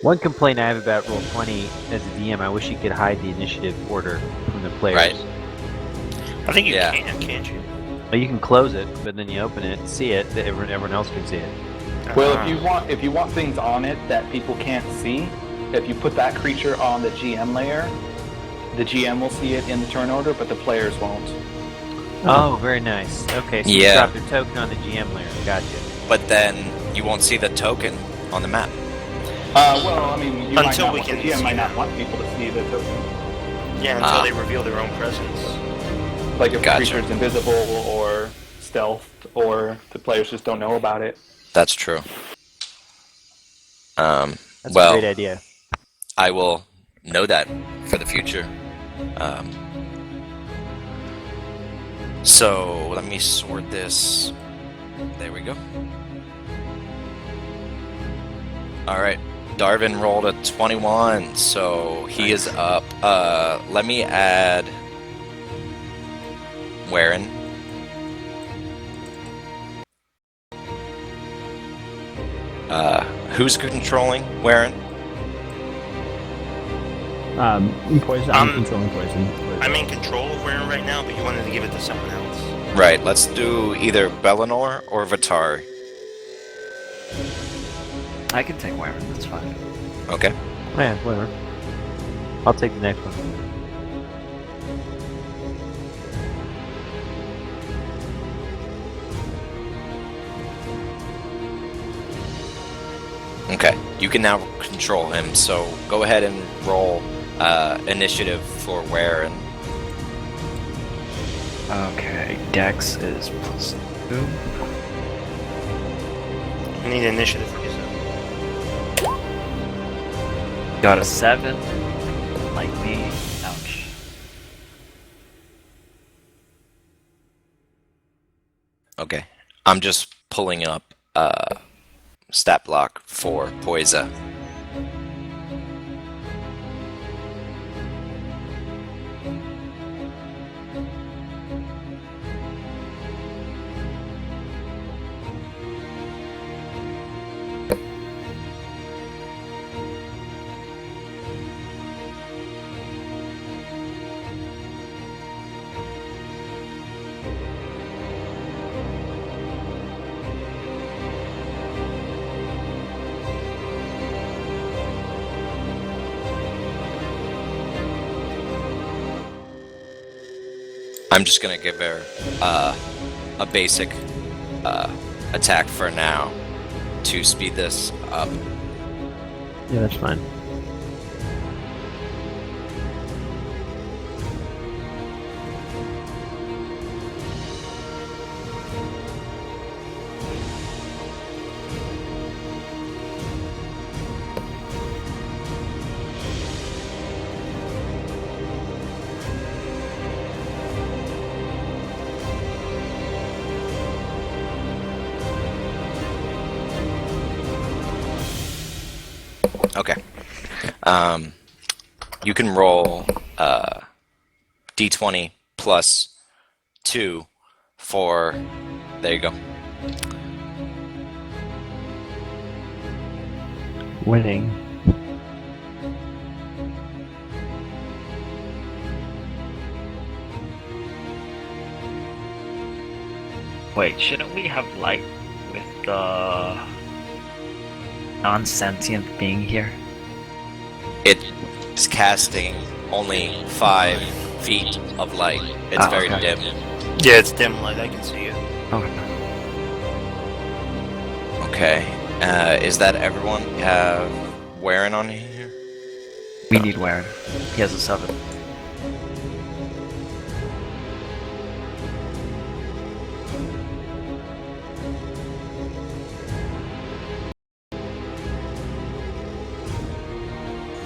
Speaker 2: One complaint I have about Roll20 as a DM, I wish you could hide the initiative order from the players.
Speaker 1: Right.
Speaker 3: I think you
Speaker 1: Yeah.
Speaker 3: can, can't you?
Speaker 2: Well, you can close it, but then you open it, see it, that everyone else can see it.
Speaker 5: Well,
Speaker 3: Ah.
Speaker 5: if you want things on it that people can't see, if you put that creature on the GM layer, the GM will see it in the turn order, but the players won't.
Speaker 2: Oh, very nice. Okay, so you
Speaker 1: Yeah.
Speaker 2: drop your token on the GM layer. Gotcha.
Speaker 1: But then you won't see the token on the map.
Speaker 5: Well, I mean, you
Speaker 3: Until we
Speaker 5: the
Speaker 3: can
Speaker 5: GM
Speaker 3: see
Speaker 5: might not
Speaker 3: them.
Speaker 5: want people to see the token.
Speaker 3: Yeah, until they reveal their own presence.
Speaker 5: Like if
Speaker 1: Gotcha.
Speaker 5: the creature's invisible or stealthed, or the players just don't know about it.
Speaker 1: That's true.
Speaker 2: That's a
Speaker 1: Well,
Speaker 2: great idea.
Speaker 1: I will know that for the future. So let me sort this. There we go. All right. Darvin rolled a 21, so he is up. Let me add Warren. Who's controlling Warren?
Speaker 4: Poison.
Speaker 3: I'm-
Speaker 4: I'm controlling poison.
Speaker 3: I'm in control of Warren right now, but you wanted to give it to someone else.
Speaker 1: Right, let's do either Bellinor or Vatari.
Speaker 7: I can take Warren, that's fine.
Speaker 1: Okay.
Speaker 2: Yeah, whatever. I'll take the next one.
Speaker 1: Okay, you can now control him, so go ahead and roll initiative for Warren.
Speaker 7: Okay, Dex is +2.
Speaker 3: I need initiative for yourself.
Speaker 7: Got a 7. Like me. Ouch.
Speaker 1: Okay, I'm just pulling up stat block for Poisa. I'm just gonna give her a basic attack for now to speed this up.
Speaker 4: Yeah, that's fine.
Speaker 1: Okay. You can roll d20 plus 2 for. There you go.
Speaker 4: Winning.
Speaker 7: Wait, shouldn't we have light with the non-sentient being here?
Speaker 1: It is casting only 5 feet of light. It's
Speaker 7: Ah,
Speaker 1: very
Speaker 7: okay.
Speaker 1: dim.
Speaker 3: Yeah, it's dim light. I can see it.
Speaker 7: Okay.
Speaker 1: Okay. Is that everyone? Have Warren on here?
Speaker 7: We need Warren. He has a 7.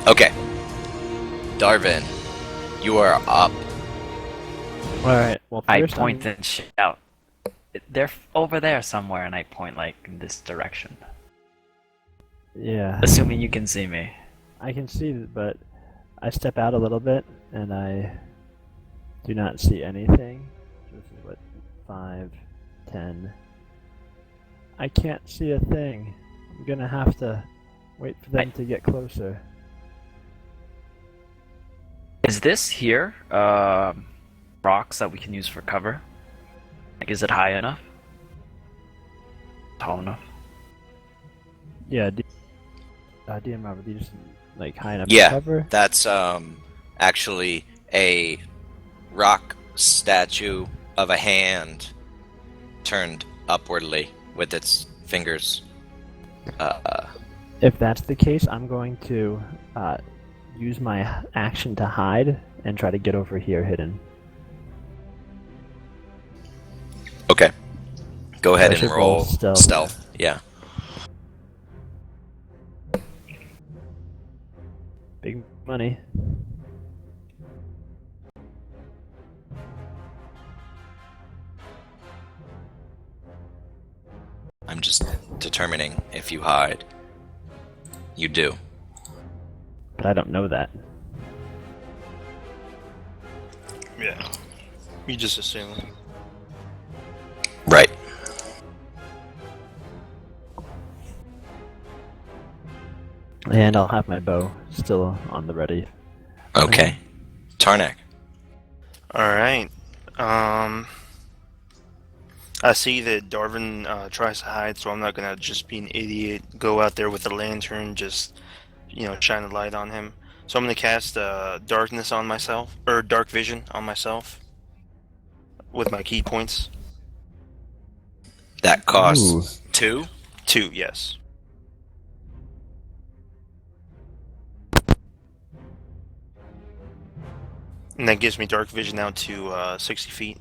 Speaker 1: Okay. Darvin, you are up.
Speaker 4: Alright, well,
Speaker 7: I
Speaker 4: first
Speaker 7: point and shout. They're over there somewhere, and I point like in this direction.
Speaker 4: Yeah.
Speaker 7: Assuming you can see me.
Speaker 4: I can see, but I step out a little bit, and I do not see anything. This is what, 5, 10. I can't see a thing. I'm gonna have to wait for them to get closer.
Speaker 7: Is this here rocks that we can use for cover? Like, is it high enough? Tall enough?
Speaker 4: Yeah, DM Robert, these like high enough
Speaker 1: Yeah,
Speaker 4: to cover?
Speaker 1: that's actually a rock statue of a hand turned upwardly with its fingers.
Speaker 4: If that's the case, I'm going to use my action to hide and try to get over here hidden.
Speaker 1: Okay. Go ahead
Speaker 4: I
Speaker 1: and
Speaker 4: should
Speaker 1: roll
Speaker 4: roll stealth.
Speaker 1: stealth. Yeah.
Speaker 4: Big money.
Speaker 1: I'm just determining if you hide. You do.
Speaker 4: But I don't know that.
Speaker 3: Yeah. You just assume.
Speaker 1: Right.
Speaker 4: And I'll have my bow still on the ready.
Speaker 1: Okay. Tarnak.
Speaker 3: Alright. I see that Darvin tries to hide, so I'm not gonna just be an idiot, go out there with a lantern, just, shine a light on him. So I'm gonna cast darkness on myself, or dark vision on myself, with my key points.
Speaker 1: That costs 2.
Speaker 3: 2, yes. And that gives me dark vision out to 60 feet.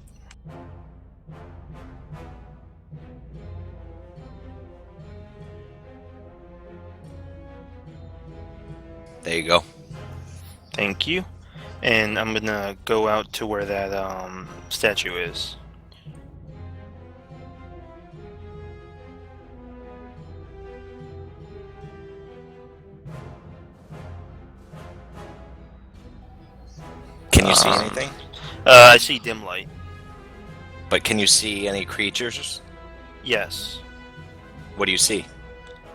Speaker 1: There you go.
Speaker 3: Thank you. And I'm gonna go out to where that statue is.
Speaker 1: Can you see anything?
Speaker 3: I see dim light.
Speaker 1: But can you see any creatures?
Speaker 3: Yes.
Speaker 1: What do you see?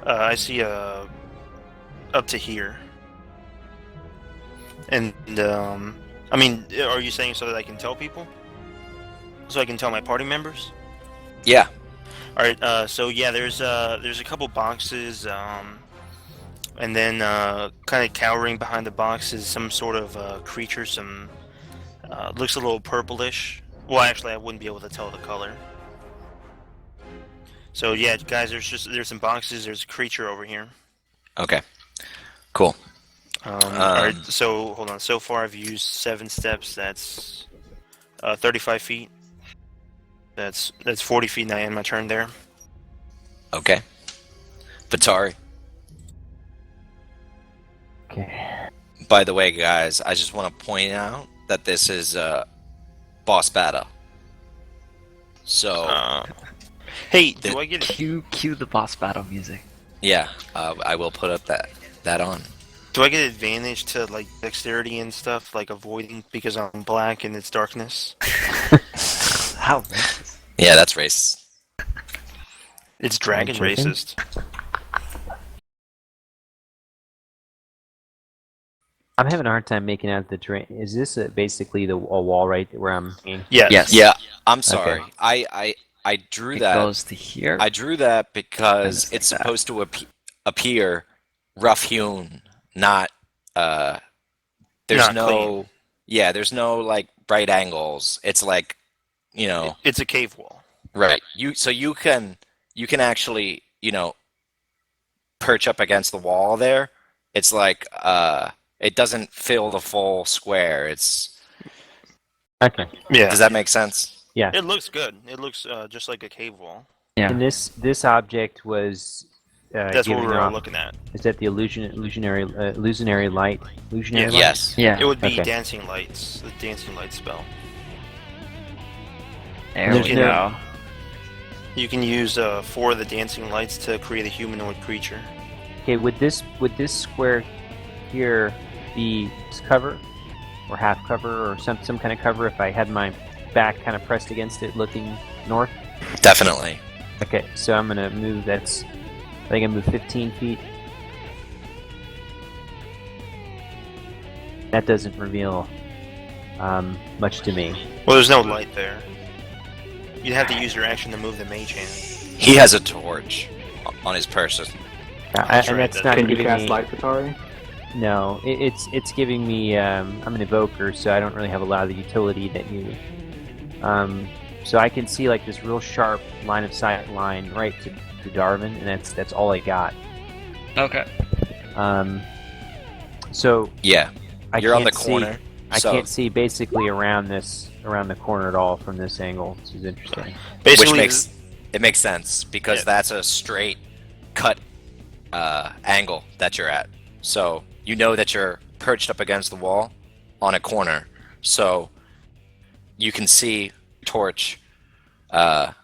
Speaker 3: I see up to here. And I mean, are you saying so that I can tell people? So I can tell my party members?
Speaker 1: Yeah.
Speaker 3: All right. So yeah, there's a couple boxes, and then kind of cowering behind the box is some sort of creature. Some looks a little purplish. Well, actually, I wouldn't be able to tell the color. So yeah, guys, there's some boxes. There's a creature over here.
Speaker 1: Okay. Cool.
Speaker 3: All right. So hold on. So far, I've used 7 steps. That's 35 feet. That's 40 feet, and I end my turn there.
Speaker 1: Okay. Vatari.
Speaker 2: Okay.
Speaker 1: By the way, guys, I just want to point out that this is boss battle. So,
Speaker 3: hey, do I get
Speaker 7: Cue the boss battle music.
Speaker 1: yeah, I will put up that on.
Speaker 3: Do I get advantage to like dexterity and stuff, like avoiding because I'm black and it's darkness?
Speaker 7: How racist.
Speaker 1: Yeah, that's racist.
Speaker 3: It's dragon
Speaker 2: Chicken?
Speaker 3: racist.
Speaker 2: I'm having a hard time making out the terrain. Is this basically a wall right where I'm aiming?
Speaker 3: Yes.
Speaker 1: Yeah, I'm sorry. I drew
Speaker 7: It
Speaker 1: that.
Speaker 7: goes to here.
Speaker 1: I drew that because
Speaker 7: And
Speaker 1: it's
Speaker 7: like that.
Speaker 1: supposed to appear rough-hewn, not there's
Speaker 3: Not
Speaker 1: no
Speaker 3: clean.
Speaker 1: yeah, there's no like bright angles. It's like
Speaker 3: It's a cave wall.
Speaker 1: right. You can actually, perch up against the wall there. It's like it doesn't fill the full square. It's
Speaker 2: Okay.
Speaker 3: Yeah.
Speaker 1: Does that make sense?
Speaker 2: Yeah.
Speaker 3: It looks good. It looks just like a cave wall.
Speaker 7: Yeah.
Speaker 2: And this object was.
Speaker 3: That's what
Speaker 2: giving
Speaker 3: we were
Speaker 2: off-
Speaker 3: looking at.
Speaker 2: Is that the illusionary light? Illusionary light?
Speaker 1: Yes.
Speaker 7: Yeah.
Speaker 3: It would be
Speaker 2: Okay.
Speaker 3: dancing lights. The dancing light spell.
Speaker 7: There
Speaker 2: There's
Speaker 7: we
Speaker 2: no-
Speaker 7: go.
Speaker 3: You can use 4 of the dancing lights to create a humanoid creature.
Speaker 2: Okay, would this square here be cover, or half cover, or some kind of cover if I had my back kind of pressed against it, looking north?
Speaker 1: Definitely.
Speaker 2: Okay, so I'm gonna move. I think I move 15 feet. That doesn't reveal much to me.
Speaker 3: Well, there's no light there. You'd have to use your action to move the mage hand.
Speaker 1: He has a torch on his person.
Speaker 3: That's
Speaker 2: And
Speaker 3: right,
Speaker 2: that's not
Speaker 5: Can you
Speaker 2: giving
Speaker 5: cast
Speaker 2: me.
Speaker 5: light, Atari?
Speaker 2: No, it's giving me. I'm an evoker, so I don't really have a lot of the utility that you. So I can see like this real sharp line of sight line right to Darwin, and that's all I got.
Speaker 7: Okay.
Speaker 2: So
Speaker 1: Yeah.
Speaker 2: I
Speaker 1: You're on the
Speaker 2: can't see-
Speaker 1: corner.
Speaker 2: I
Speaker 1: so,
Speaker 2: can't see basically around the corner at all from this angle. This is interesting.
Speaker 3: Basically,
Speaker 1: which makes sense because
Speaker 3: Yeah.
Speaker 1: that's a straight cut angle that you're at. So you know that you're perched up against the wall on a corner. So you can see torch out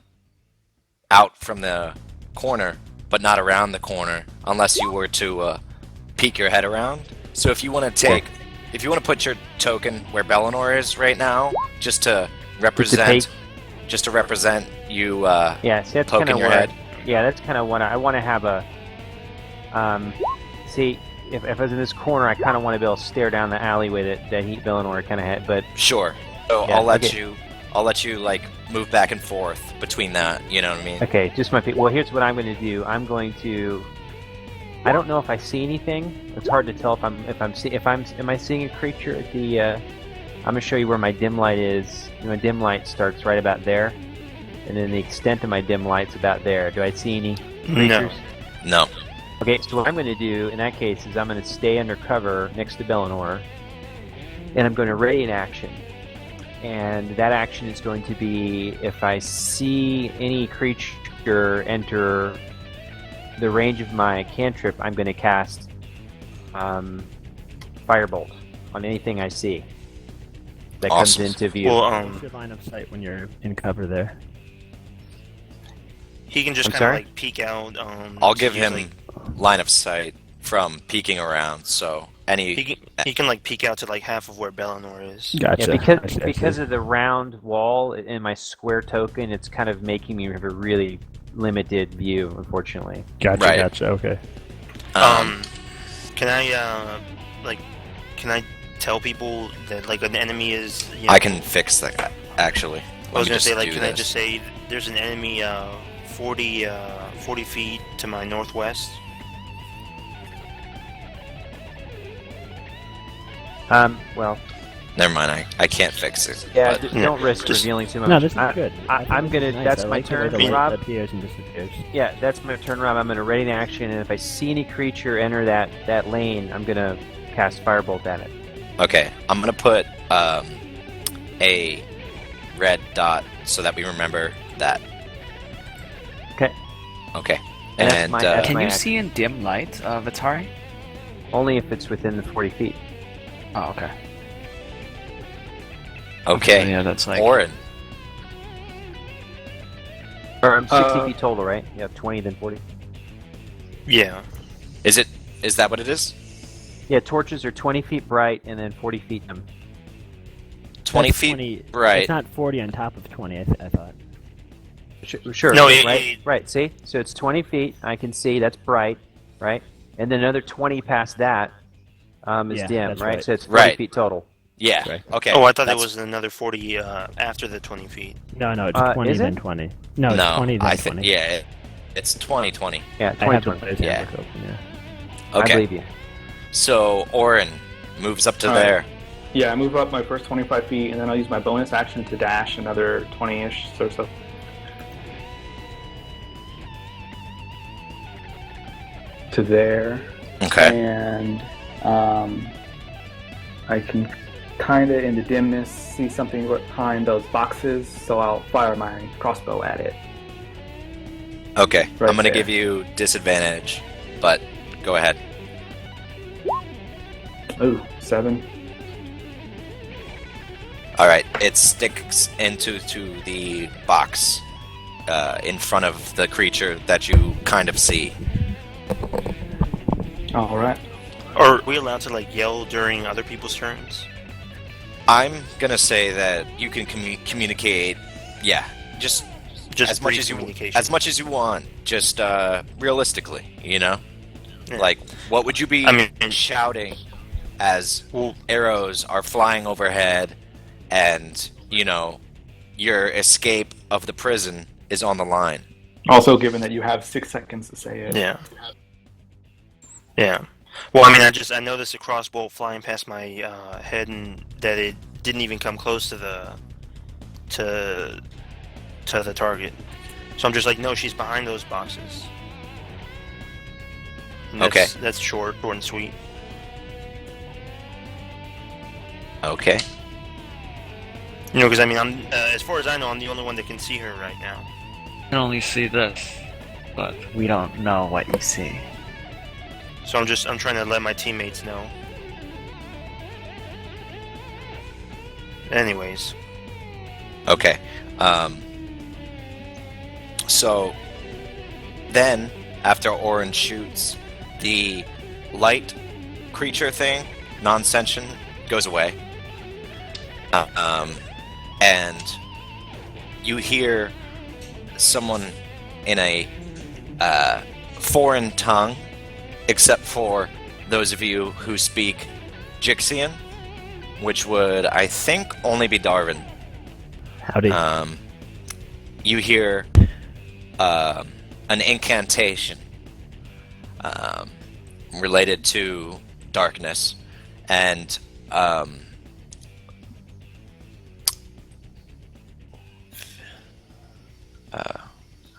Speaker 1: from the corner, but not around the corner unless you were to peek your head around. So if you want to put your token where Bellinor is right now, just to represent you
Speaker 2: Yeah, see, that's kind
Speaker 1: poking
Speaker 2: of
Speaker 1: your
Speaker 2: what.
Speaker 1: head.
Speaker 2: Yeah, that's kind of what I want to have a. See, if I was in this corner, I kind of want to be able to stare down the alleyway that Bellinor kind of had, but
Speaker 1: Sure. So
Speaker 2: Yeah,
Speaker 1: I'll let
Speaker 2: okay.
Speaker 1: you like move back and forth between that. You know what I mean?
Speaker 2: okay, just my. Well, here's what I'm going to do. I'm going to. I don't know if I see anything. It's hard to tell if am I seeing a creature at the. I'm gonna show you where my dim light is. My dim light starts right about there, and then the extent of my dim light's about there. Do I see any creatures?
Speaker 3: No.
Speaker 1: No.
Speaker 2: Okay, so what I'm going to do in that case is I'm going to stay under cover next to Bellinor, and I'm going to ready an action. And that action is going to be if I see any creature enter the range of my cantrip, I'm going to cast Firebolt on anything I see that
Speaker 1: Awesome.
Speaker 2: comes into view.
Speaker 3: Well,
Speaker 4: What's your line of sight when you're in cover there?
Speaker 3: he can just
Speaker 2: I'm
Speaker 3: kind of
Speaker 2: sorry?
Speaker 3: like peek out.
Speaker 1: I'll
Speaker 3: to
Speaker 1: give
Speaker 3: use,
Speaker 1: him
Speaker 3: like,
Speaker 1: line of sight from peeking around. So
Speaker 3: he can like peek out to like half of where Bellinor is.
Speaker 4: Gotcha.
Speaker 2: Yeah,
Speaker 4: I see.
Speaker 2: because of the round wall in my square token, it's kind of making me have a really limited view, unfortunately.
Speaker 4: Gotcha.
Speaker 1: Right.
Speaker 4: Gotcha. Okay.
Speaker 3: Can I tell people that like an enemy is?
Speaker 1: I can fix that actually.
Speaker 3: I was
Speaker 1: Let me
Speaker 3: gonna say
Speaker 1: just
Speaker 3: like,
Speaker 1: do
Speaker 3: can I
Speaker 1: this.
Speaker 3: just say there's an enemy 40 feet to my northwest?
Speaker 2: Well,
Speaker 1: Never mind. I can't fix it.
Speaker 2: yeah,
Speaker 1: but-
Speaker 2: don't risk
Speaker 3: just-
Speaker 2: revealing too much.
Speaker 4: No, this is
Speaker 2: I-
Speaker 4: good.
Speaker 2: I-
Speaker 4: I think
Speaker 2: I'm
Speaker 4: this
Speaker 2: gonna-
Speaker 4: is nice.
Speaker 2: that's
Speaker 4: I
Speaker 2: my
Speaker 4: like the way
Speaker 2: turn,
Speaker 4: the light
Speaker 2: Rob.
Speaker 4: appears and disappears.
Speaker 2: Yeah, that's my turn, Rob. I'm going to ready an action, and if I see any creature enter that lane, I'm going to cast Firebolt at it.
Speaker 1: Okay, I'm gonna put a red dot so that we remember that.
Speaker 2: Okay.
Speaker 1: Okay.
Speaker 2: And that's
Speaker 1: And
Speaker 2: my- that's
Speaker 7: Can
Speaker 2: my
Speaker 7: you
Speaker 2: action.
Speaker 7: see in dim light, Vatari?
Speaker 2: Only if it's within the 40 feet.
Speaker 7: Oh, okay.
Speaker 1: okay,
Speaker 7: Yeah, that's like.
Speaker 1: Orin.
Speaker 2: Or I'm 60
Speaker 5: Uh,
Speaker 2: feet total, right? You have 20, then 40.
Speaker 3: Yeah.
Speaker 1: Is that what it is?
Speaker 2: Yeah, torches are 20 feet bright and then 40 feet dim.
Speaker 1: 20
Speaker 4: That's
Speaker 1: feet
Speaker 4: 20,
Speaker 1: bright.
Speaker 4: It's not 40 on top of 20, I thought.
Speaker 2: Sure.
Speaker 3: No,
Speaker 2: right. See, so it's 20 feet. I can see that's bright, right? And then another 20 past that is
Speaker 4: Yeah,
Speaker 2: dim,
Speaker 4: that's
Speaker 2: right?
Speaker 4: right.
Speaker 2: So it's 40
Speaker 1: Right.
Speaker 2: feet total.
Speaker 1: Yeah.
Speaker 4: Right.
Speaker 1: Okay.
Speaker 3: Oh, I thought there
Speaker 1: that's-
Speaker 3: was another 40 after the 20 feet.
Speaker 4: No, it's 20
Speaker 2: is
Speaker 4: then
Speaker 2: it?
Speaker 4: 20. No, it's
Speaker 1: No,
Speaker 4: 20 then
Speaker 1: I
Speaker 4: 20.
Speaker 1: think yeah, it's 2020.
Speaker 2: Yeah,
Speaker 4: I
Speaker 2: 20,
Speaker 4: have the
Speaker 2: 20.
Speaker 4: player's
Speaker 1: Yeah.
Speaker 4: handbook open, yeah.
Speaker 2: I
Speaker 1: Okay.
Speaker 2: believe you.
Speaker 1: So Orin moves up to
Speaker 5: All right.
Speaker 1: there.
Speaker 5: Yeah, I move up my first 25 feet, and then I'll use my bonus action to dash another 20-ish or so. To there.
Speaker 1: Okay.
Speaker 5: And I can kind of, in the dimness, see something behind those boxes, so I'll fire my crossbow at it.
Speaker 1: Okay.
Speaker 5: Right
Speaker 1: I'm going to
Speaker 5: there.
Speaker 1: give you disadvantage, but go ahead.
Speaker 5: Ooh, 7.
Speaker 1: All right. It sticks into the box in front of the creature that you kind of see.
Speaker 5: All right.
Speaker 3: Are we allowed to like yell during other people's turns?
Speaker 1: I'm going to say that you can communicate, yeah, just as much
Speaker 3: brief
Speaker 1: as you
Speaker 3: communication.
Speaker 1: as much as you want, just realistically, you know?
Speaker 3: Yeah.
Speaker 1: Like, what would you be shouting as arrows are flying overhead and, you know, your escape of the prison is on the line?
Speaker 5: Also, given that you have 6 seconds to say it.
Speaker 3: Yeah. Yeah. Well, I mean, I noticed a crossbow flying past my head, and that it didn't even come close to the target. So I'm just like, no, she's behind those boxes. And
Speaker 1: Okay.
Speaker 3: That's short and sweet.
Speaker 1: Okay.
Speaker 3: You know, because I mean, I'm as far as I know, I'm the only one that can see her right now.
Speaker 7: I can only see this, but we don't know what you see.
Speaker 3: So I'm trying to let my teammates know. Anyways.
Speaker 1: Okay. So then, after Orin shoots, the light creature thing, non-sentient, goes away. And you hear someone in a foreign tongue, except for those of you who speak Jixian, which would, I think, only be Darwin.
Speaker 4: Howdy.
Speaker 1: You hear an incantation related to darkness, and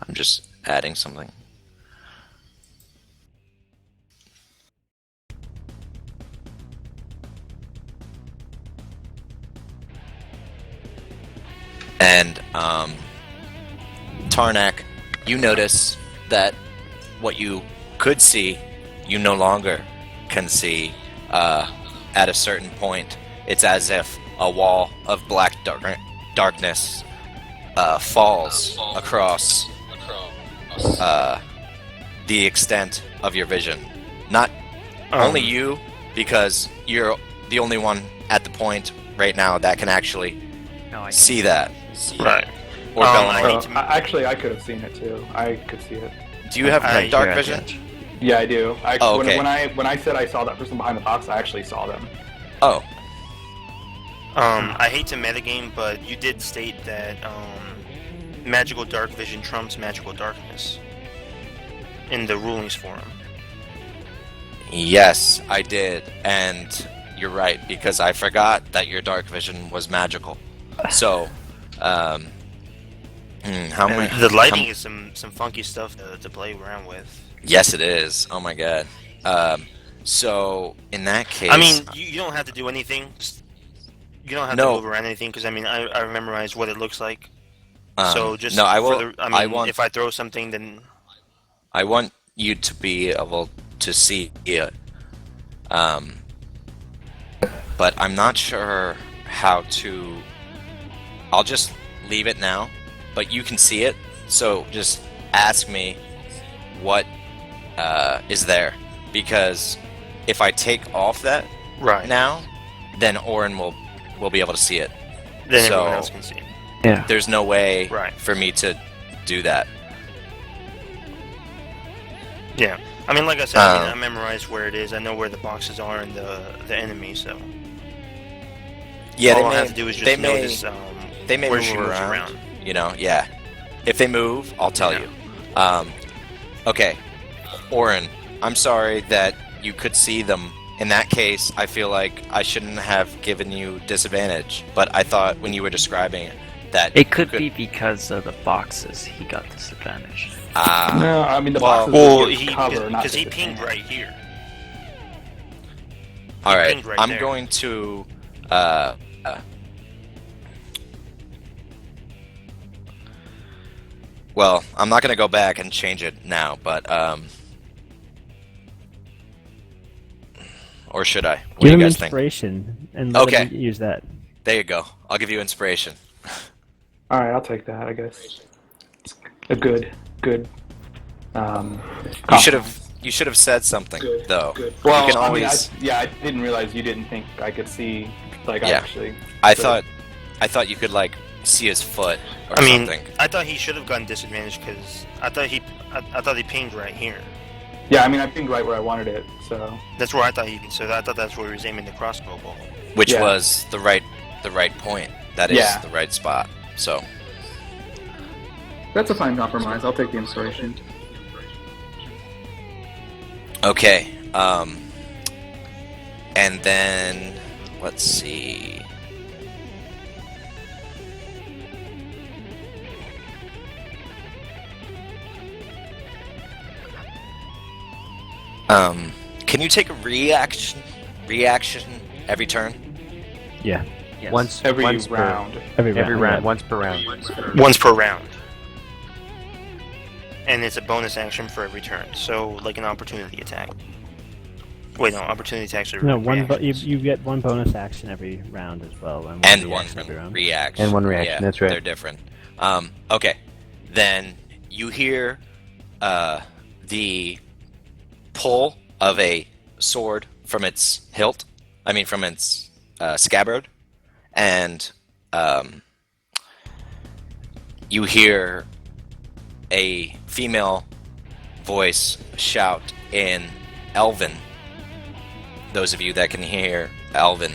Speaker 1: I'm just adding something. And Tarnak, you notice that what you could see, you no longer can see at a certain point. It's as if a wall of black darkness falls across the extent of your vision. Not only you, because you're the only one at the point right now that can actually see that.
Speaker 3: Right.
Speaker 1: Or Bellinor.
Speaker 5: Actually, I could have seen it too. I could see it.
Speaker 1: Do you have dark vision?
Speaker 5: Yeah, I do.
Speaker 1: Okay.
Speaker 5: When I said I saw that person behind the box, I actually saw them.
Speaker 1: Oh.
Speaker 3: I hate to metagame, but you did state that magical dark vision trumps magical darkness in the rulings forum.
Speaker 1: Yes, I did, and you're right, because I forgot that your dark vision was magical. So, how many?
Speaker 3: The lighting is some funky stuff to play around with.
Speaker 1: Yes, it is. Oh my god. So in that case,
Speaker 3: I mean, you don't have to do anything. You don't have to move around anything, because I mean, I memorized what it looks like. So just
Speaker 1: no, I will. I want,
Speaker 3: if I throw something, then
Speaker 1: I want you to be able to see it. But I'm not sure how to. I'll just leave it now, but you can see it. So just ask me what is there, because if I take off that now, then Orin will be able to see it.
Speaker 3: Then everyone else can see it.
Speaker 7: Yeah.
Speaker 1: There's no way for me to do that.
Speaker 3: Yeah. I mean, like I said, I memorized where it is. I know where the boxes are and the enemy, so...
Speaker 1: Yeah,
Speaker 3: all I have to do is just notice
Speaker 1: they may
Speaker 3: where
Speaker 1: move
Speaker 3: she moves
Speaker 1: around. You know, yeah. If they move, I'll tell you. Okay. Orin, I'm sorry that you could see them In that case, I feel like I shouldn't have given you disadvantage. But I thought when you were describing it, that
Speaker 7: It could be because of the boxes he got disadvantage.
Speaker 5: No, I mean the
Speaker 1: well,
Speaker 5: boxes
Speaker 3: Well,
Speaker 5: would give cover, not
Speaker 3: because he
Speaker 5: disadvantage.
Speaker 3: pinged right here.
Speaker 1: all right.
Speaker 3: pinged right
Speaker 1: I'm
Speaker 3: there.
Speaker 1: going to. Well, I'm not going to go back and change it now, but or should I? What do
Speaker 4: Give
Speaker 1: you
Speaker 4: him
Speaker 1: guys think?
Speaker 4: inspiration and let
Speaker 1: Okay.
Speaker 4: him use that.
Speaker 1: There you go. I'll give you inspiration.
Speaker 5: All right, I'll take that. I guess it's a good.
Speaker 1: You should have said something though.
Speaker 5: Well,
Speaker 1: you can
Speaker 5: I mean,
Speaker 1: always.
Speaker 5: I didn't realize you didn't think I could see. Like, I
Speaker 1: Yeah.
Speaker 5: actually.
Speaker 1: I
Speaker 5: could've-
Speaker 1: thought you could like see his foot or
Speaker 3: I mean,
Speaker 1: something.
Speaker 3: I thought he should have gotten disadvantage because I thought he pinged right here.
Speaker 5: Yeah, I mean, I pinged right where I wanted it, so.
Speaker 3: That's where I thought I thought that's where he was aiming the crossbow bolt.
Speaker 1: Which
Speaker 5: Yeah.
Speaker 1: was the right point. That is
Speaker 5: Yeah.
Speaker 1: the right spot. So
Speaker 5: That's a fine compromise. I'll take the inspiration.
Speaker 1: okay. And then let's see. Can you take a reaction every turn?
Speaker 4: Yeah.
Speaker 7: Yes.
Speaker 2: Once
Speaker 5: Every
Speaker 2: once
Speaker 5: round.
Speaker 4: Every
Speaker 2: Per, every
Speaker 4: round.
Speaker 2: round. Once per round.
Speaker 3: Once per round. And it's a bonus action for every turn, so like an opportunity attack. Wait, no, opportunity attacks are
Speaker 4: No, you
Speaker 3: reactions.
Speaker 4: you get one bonus action every round as well,
Speaker 1: And one
Speaker 4: reaction every round.
Speaker 1: reaction.
Speaker 2: And one reaction,
Speaker 1: Yeah,
Speaker 2: that's right.
Speaker 1: They're different. Okay. Then you hear the pull of a sword from its hilt. I mean, from its scabbard. And you hear a female voice shout in Elven. Those of you that can hear Elven.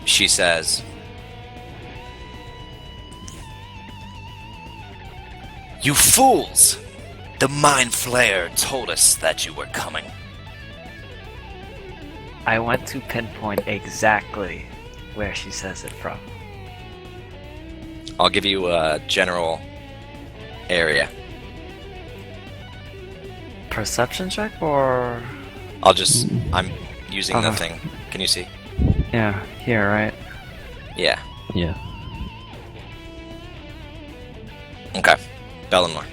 Speaker 1: She says, "You fools! The Mind Flayer told us that you were coming."
Speaker 7: I want to pinpoint exactly where she says it from.
Speaker 1: I'll give you a general area.
Speaker 7: Perception check or
Speaker 1: I'm using the
Speaker 7: Uh-huh.
Speaker 1: thing. Can you see?
Speaker 7: yeah, here, right?
Speaker 1: Yeah.
Speaker 4: Yeah.
Speaker 1: Okay. Bellinor.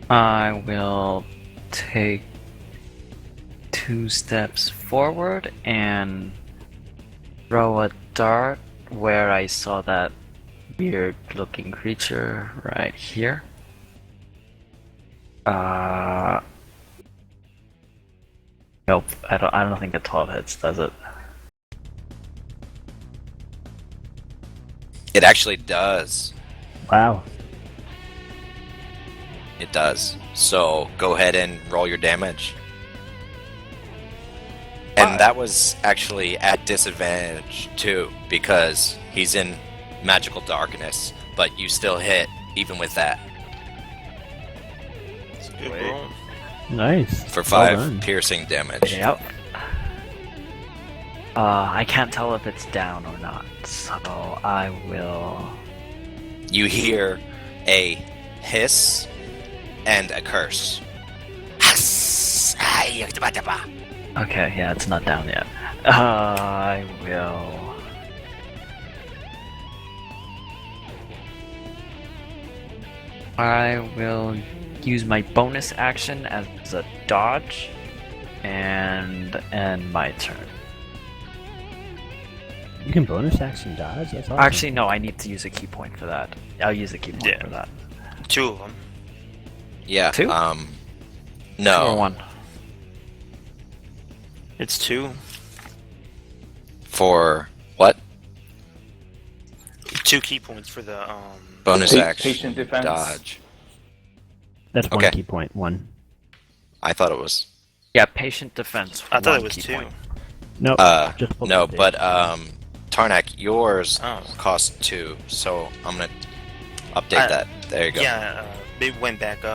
Speaker 7: I will take 2 steps forward and throw a dart where I saw that weird looking creature right here. Nope, I don't think a 12 hits, does it?
Speaker 1: It actually does.
Speaker 4: Wow.
Speaker 1: It does. So go ahead and roll your damage. And that was actually at disadvantage too, because he's in magical darkness, but you still hit even with that
Speaker 3: It's a good roll.
Speaker 4: Nice.
Speaker 1: for
Speaker 4: Well
Speaker 1: 5
Speaker 4: done.
Speaker 1: piercing damage.
Speaker 7: Yep. I can't tell if it's down or not, so I will.
Speaker 1: You hear a hiss and a curse.
Speaker 7: Okay, yeah, it's not down yet. I will. I will use my bonus action as a dodge, and end my turn.
Speaker 4: You can bonus action dodge. That's awesome.
Speaker 7: Actually, no, I need to use a key point for that. I'll use a key point
Speaker 3: Yeah.
Speaker 7: for that.
Speaker 3: 2 of them.
Speaker 1: Yeah.
Speaker 7: 2?
Speaker 1: No.
Speaker 7: Or 1.
Speaker 3: It's 2.
Speaker 1: For what?
Speaker 3: 2 key points for the
Speaker 1: Bonus action.
Speaker 5: Patient defense.
Speaker 1: Dodge.
Speaker 4: That's one
Speaker 1: Okay.
Speaker 4: key point. 1.
Speaker 1: I thought it was.
Speaker 7: Yeah, patient defense.
Speaker 3: I thought it
Speaker 7: 1
Speaker 3: was
Speaker 7: key
Speaker 3: 2.
Speaker 7: point.
Speaker 4: Nope. just
Speaker 1: No,
Speaker 4: pulled
Speaker 1: but Tarnak, yours
Speaker 3: Oh.
Speaker 1: cost 2, so I'm gonna update that. There you go.
Speaker 3: Yeah, it went back up.